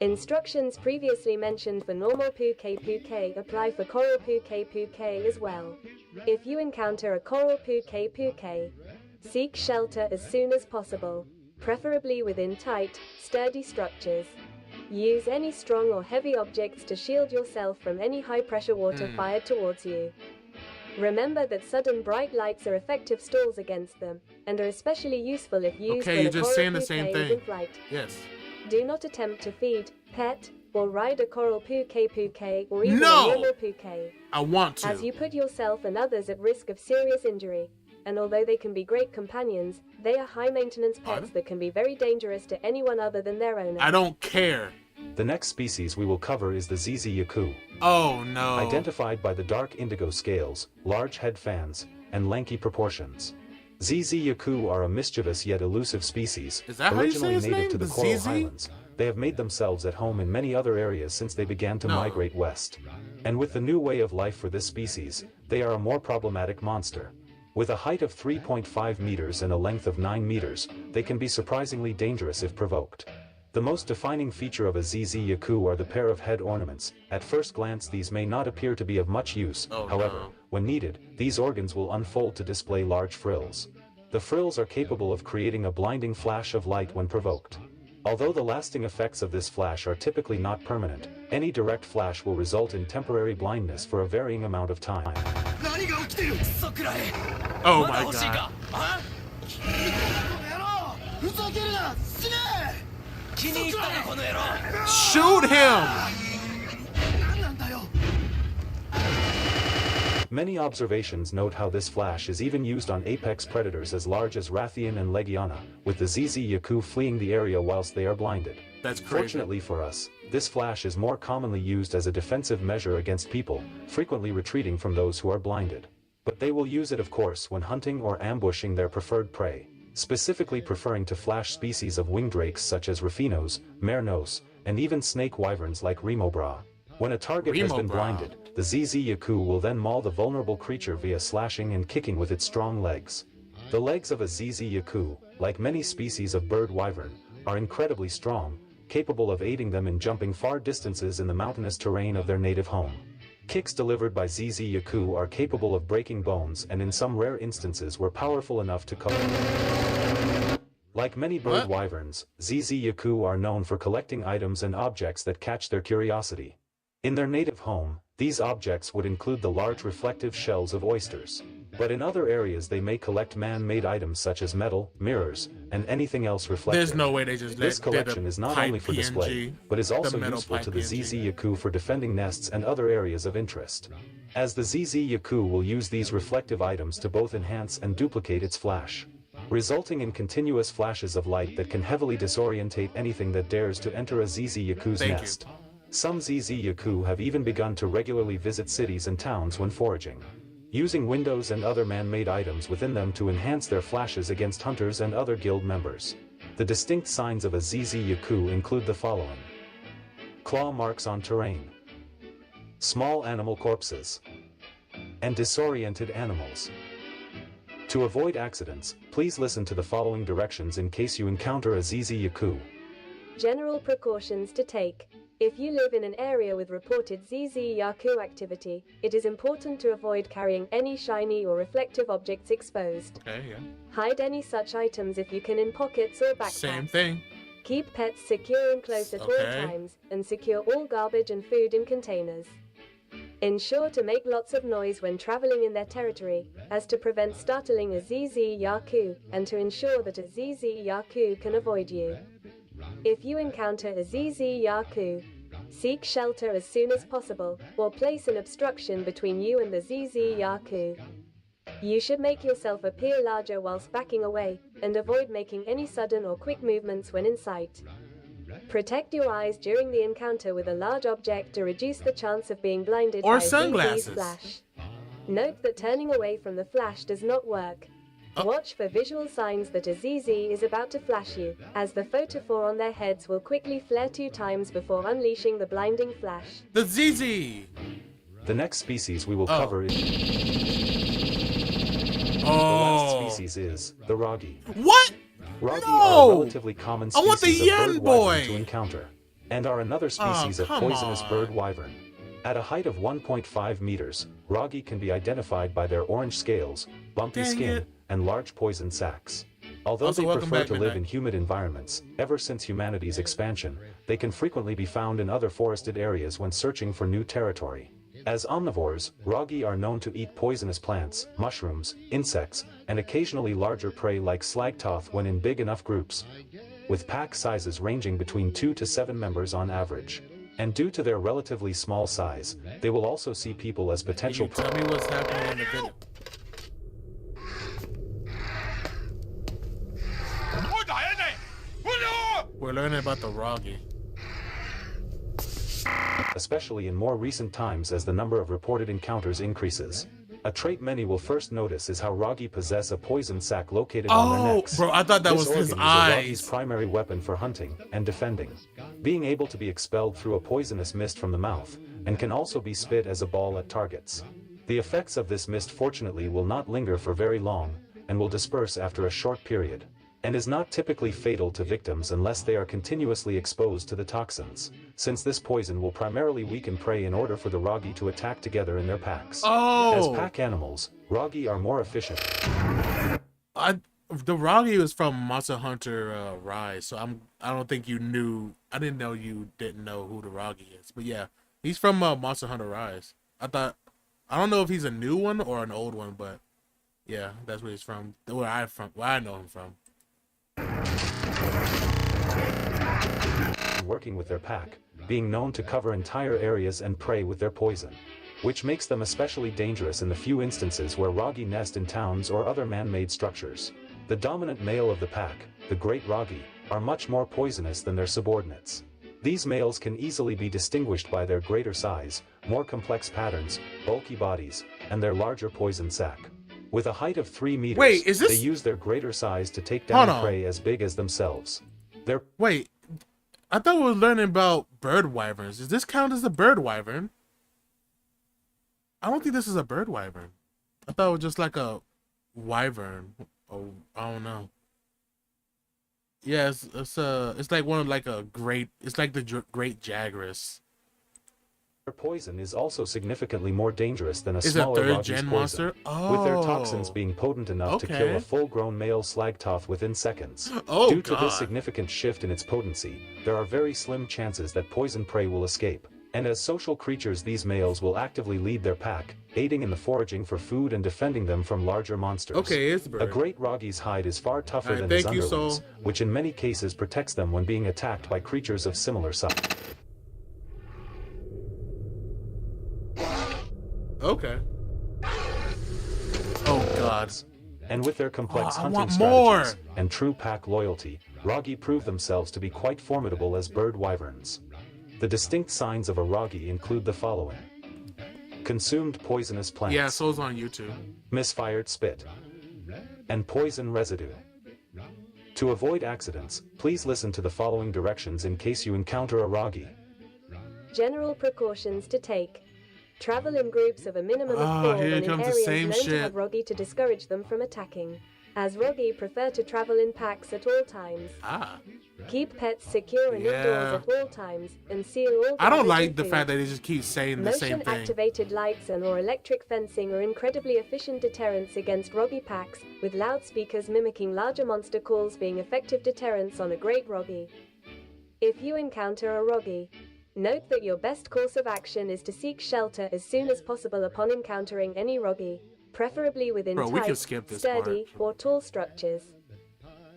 Instructions previously mentioned for normal puke apply for coral puke as well. If you encounter a coral puke, seek shelter as soon as possible, preferably within tight, sturdy structures. Use any strong or heavy objects to shield yourself from any high-pressure water fired towards you. Remember that sudden bright lights are effective stalls against them, and are especially useful if used when a coral puke is in flight. Do not attempt to feed, pet, or ride a coral puke or even a normal puke. I want to. As you put yourself and others at risk of serious injury, and although they can be great companions, they are high-maintenance pets that can be very dangerous to anyone other than their owner. I don't care. The next species we will cover is the zizi-yaku. Oh no. Identified by the dark indigo scales, large head fans, and lanky proportions. Zizi-yaku are a mischievous yet elusive species, originally native to the coral highlands. They have made themselves at home in many other areas since they began to migrate west. And with the new way of life for this species, they are a more problematic monster. With a height of 3.5 meters and a length of 9 meters, they can be surprisingly dangerous if provoked. The most defining feature of a zizi-yaku are the pair of head ornaments. At first glance, these may not appear to be of much use. However, when needed, these organs will unfold to display large frills. The frills are capable of creating a blinding flash of light when provoked. Although the lasting effects of this flash are typically not permanent, any direct flash will result in temporary blindness for a varying amount of time. Oh my god. Shoot him! Many observations note how this flash is even used on apex predators as large as Rathian and Legiana, with the ZZ Yaku fleeing the area whilst they are blinded. That's crazy. Fortunately for us, this flash is more commonly used as a defensive measure against people, frequently retreating from those who are blinded. But they will use it of course when hunting or ambushing their preferred prey, specifically preferring to flash species of winged drakes such as Ruffinos, Mernos, and even snake wyverns like Remobra. When a target has been blinded, the ZZ Yaku will then maul the vulnerable creature via slashing and kicking with its strong legs. The legs of a ZZ Yaku, like many species of bird wyvern, are incredibly strong, capable of aiding them in jumping far distances in the mountainous terrain of their native home. Kicks delivered by ZZ Yaku are capable of breaking bones and in some rare instances were powerful enough to collect. Like many bird wyverns, ZZ Yaku are known for collecting items and objects that catch their curiosity. In their native home, these objects would include the large reflective shells of oysters. But in other areas they may collect man-made items such as metal, mirrors, and anything else reflective. There's no way they just This collection is not only for display, but is also useful to the PNG. ZZ Yaku for defending nests and other areas of interest. As the ZZ Yaku will use these reflective items to both enhance and duplicate its flash, resulting in continuous flashes of light that can heavily disorientate anything that dares to enter a ZZ Yaku's nest. Some ZZ Yaku have even begun to regularly visit cities and towns when foraging, using windows and other man-made items within them to enhance their flashes against hunters and other guild members. The distinct signs of a ZZ Yaku include the following: claw marks on terrain, small animal corpses, and disoriented animals. To avoid accidents, please listen to the following directions in case you encounter a ZZ Yaku. General precautions to take. If you live in an area with reported ZZ Yaku activity, it is important to avoid carrying any shiny or reflective objects exposed. Okay, yeah. Hide any such items if you can in pockets or backpacks. Same thing. Keep pets secure and close at all times, and secure all garbage and food in containers. Ensure to make lots of noise when traveling in their territory, as to prevent startling a ZZ Yaku, and to ensure that a ZZ Yaku can avoid you. If you encounter a ZZ Yaku, seek shelter as soon as possible, or place an obstruction between you and the ZZ Yaku. You should make yourself appear larger whilst backing away, and avoid making any sudden or quick movements when in sight. Protect your eyes during the encounter with a large object to reduce the chance of being blinded by a ZZ's flash. Note that turning away from the flash does not work. Watch for visual signs that a ZZ is about to flash you, as the photophore on their heads will quickly flare 2 times before unleashing the blinding flash. The ZZ! The next species we will cover is... The last species is the Ragi. What? Ragi are a relatively common species of bird wyvern to encounter, and are another species of poisonous bird wyvern. At a height of 1.5 meters, Ragi can be identified by their orange scales, bumpy skin, and large poison sacs. Although they prefer to live in humid environments, ever since humanity's expansion, they can frequently be found in other forested areas when searching for new territory. As omnivores, Ragi are known to eat poisonous plants, mushrooms, insects, and occasionally larger prey like slagtoth when in big enough groups, with pack sizes ranging between 2 to 7 members on average. And due to their relatively small size, they will also see people as potential prey. Tell me what's happening in the video. We're learning about the Ragi. Especially in more recent times as the number of reported encounters increases. A trait many will first notice is how Ragi possess a poison sac located on their necks. Bro, I thought that was his eyes. Ragi's primary weapon for hunting and defending, being able to be expelled through a poisonous mist from the mouth, and can also be spit as a ball at targets. The effects of this mist fortunately will not linger for very long, and will disperse after a short period, and is not typically fatal to victims unless they are continuously exposed to the toxins, since this poison will primarily weaken prey in order for the Ragi to attack together in their packs. As pack animals, Ragi are more efficient. The Ragi was from Monster Hunter Rise, so I don't think you knew. I didn't know you didn't know who the Ragi is, but yeah, he's from Monster Hunter Rise. I don't know if he's a new one or an old one, but yeah, that's where he's from. Where I know him from. Working with their pack, being known to cover entire areas and prey with their poison. which makes them especially dangerous in the few instances where Roggi nest in towns or other man-made structures. The dominant male of the pack, the great Roggi, are much more poisonous than their subordinates. These males can easily be distinguished by their greater size, more complex patterns, bulky bodies, and their larger poison sac. With a height of 3 meters, they use their greater size to take down prey as big as themselves. Wait, I thought we were learning about bird wyverns. Does this count as a bird wyvern? I don't think this is a bird wyvern. I thought it was just like a wyvern. Oh, I don't know. Yeah, it's like one of like a great. It's like the great jaguars. Their poison is also significantly more dangerous than a smaller Roggi's poison, with their toxins being potent enough to kill a full-grown male slagtoth within seconds. Due to this significant shift in its potency, there are very slim chances that poison prey will escape. And as social creatures, these males will actively lead their pack, aiding in the foraging for food and defending them from larger monsters. A great Roggi's hide is far tougher than his underlings, which in many cases protects them when being attacked by creatures of similar size. Okay. Oh God. And with their complex hunting strategies and true pack loyalty, Roggi prove themselves to be quite formidable as bird wyverns. The distinct signs of a Roggi include the following: consumed poisonous plants. Yeah, so's on YouTube. Misfired spit. And poison residue. To avoid accidents, please listen to the following directions in case you encounter a Roggi. General precautions to take. Travel in groups of a minimum of 4 and in areas known to have Roggi to discourage them from attacking, as Roggi prefer to travel in packs at all times. Keep pets secure and indoors at all times, and seal all. I don't like the fact that they just keep saying the same thing. Motion-activated lights and or electric fencing are incredibly efficient deterrents against Roggi packs, with loudspeakers mimicking larger monster calls being effective deterrents on a great Roggi. If you encounter a Roggi, note that your best course of action is to seek shelter as soon as possible upon encountering any Roggi, preferably within tight, sturdy, or tall structures.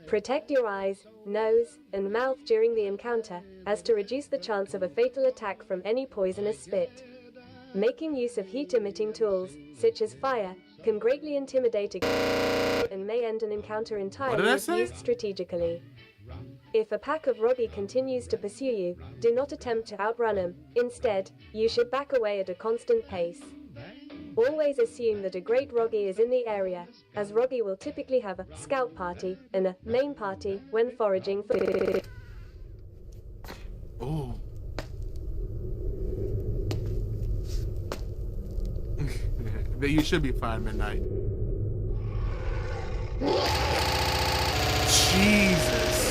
Protect your eyes, nose, and mouth during the encounter, as to reduce the chance of a fatal attack from any poisonous spit. Making use of heat-emitting tools, such as fire, can greatly intimidate a and may end an encounter entirely if used strategically. If a pack of Roggi continues to pursue you, do not attempt to outrun them. Instead, you should back away at a constant pace. Always assume that a great Roggi is in the area, as Roggi will typically have a scout party and a main party when foraging for food. Ooh. You should be fine, Midnight. Jesus.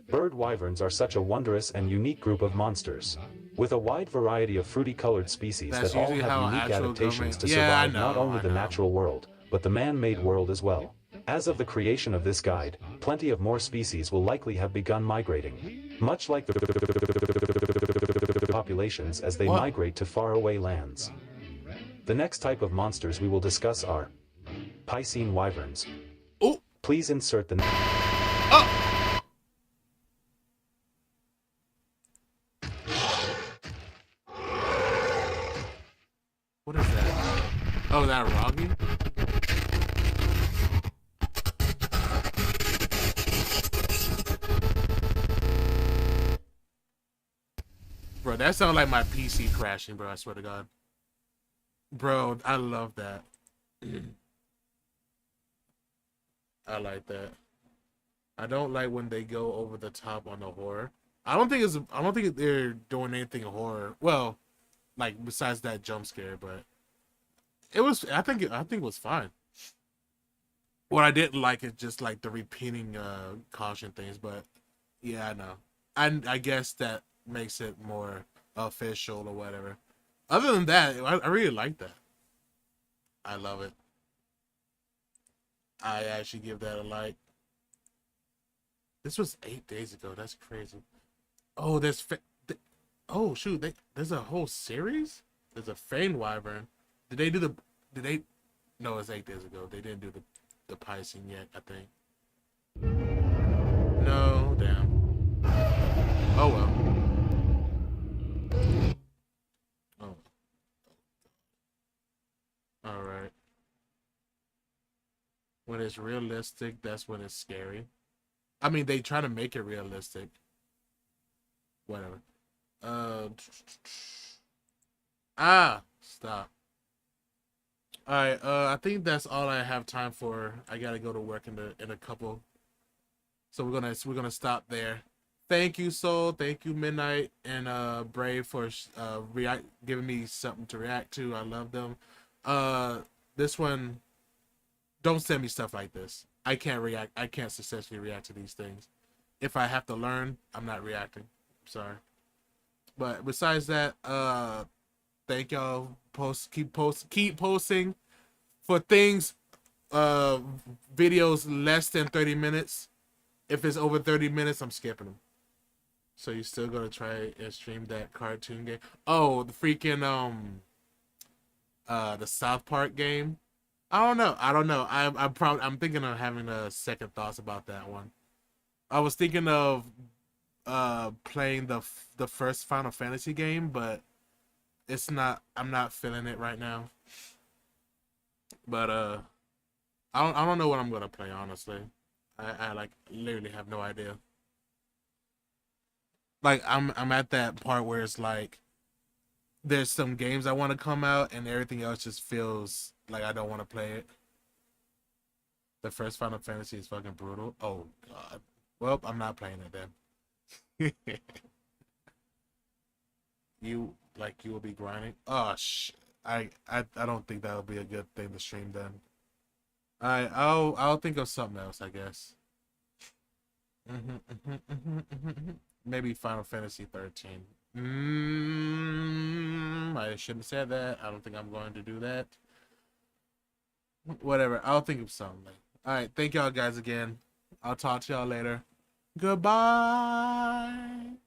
Bird wyverns are such a wondrous and unique group of monsters, with a wide variety of fruity-colored species that all have unique adaptations to survive not only the natural world, but the man-made world as well. As of the creation of this guide, plenty of more species will likely have begun migrating, much like the populations as they migrate to faraway lands. The next type of monsters we will discuss are Piscine wyverns. Please insert the What is that? Oh, that Roggi? Bro, that sounds like my PC crashing, bro. I swear to God. Bro, I love that. I like that. I don't like when they go over the top on the horror. I don't think they're doing anything horror. Well, like besides that jump scare, but it was. I think it was fine. What I didn't like is just like the repeating caution things, but yeah, I know. And I guess that makes it more official or whatever. Other than that, I really like that. I love it. I actually give that a like. This was 8 days ago. That's crazy. Oh, oh shoot! There's a whole series. There's a Fane Wyvern. Did they do the? Did they? No, it's 8 days ago. They didn't do the Piscine yet. I think. No, damn. Oh well. When it's realistic, that's when it's scary. I mean, they try to make it realistic. Whatever. Stop. All right. I think that's all I have time for. I gotta go to work in a couple. So we're gonna stop there. Thank you, Soul. Thank you, Midnight and Brave for giving me something to react to. I love them. This one, don't send me stuff like this. I can't react. I can't successfully react to these things. If I have to learn, I'm not reacting. Sorry. But besides that, thank y'all. Keep posting for things. Videos less than 30 minutes. If it's over 30 minutes, I'm skipping them. So you still gonna try and stream that cartoon game? Oh, the freaking the South Park game. I don't know. I'm thinking of having second thoughts about that one. I was thinking of playing the first Final Fantasy game, but it's not. I'm not feeling it right now. But I don't know what I'm gonna play, honestly. I like literally have no idea. Like I'm at that part where it's like there's some games I want to come out and everything else just feels like I don't want to play it. The first Final Fantasy is fucking brutal. Oh god. Well, I'm not playing it then. You will be grinding. Oh I don't think that would be a good thing to stream then. I'll think of something else, I guess. Maybe Final Fantasy 13. I shouldn't have said that. I don't think I'm going to do that. Whatever. I'll think of something. Alright, thank y'all guys again. I'll talk to y'all later. Goodbye.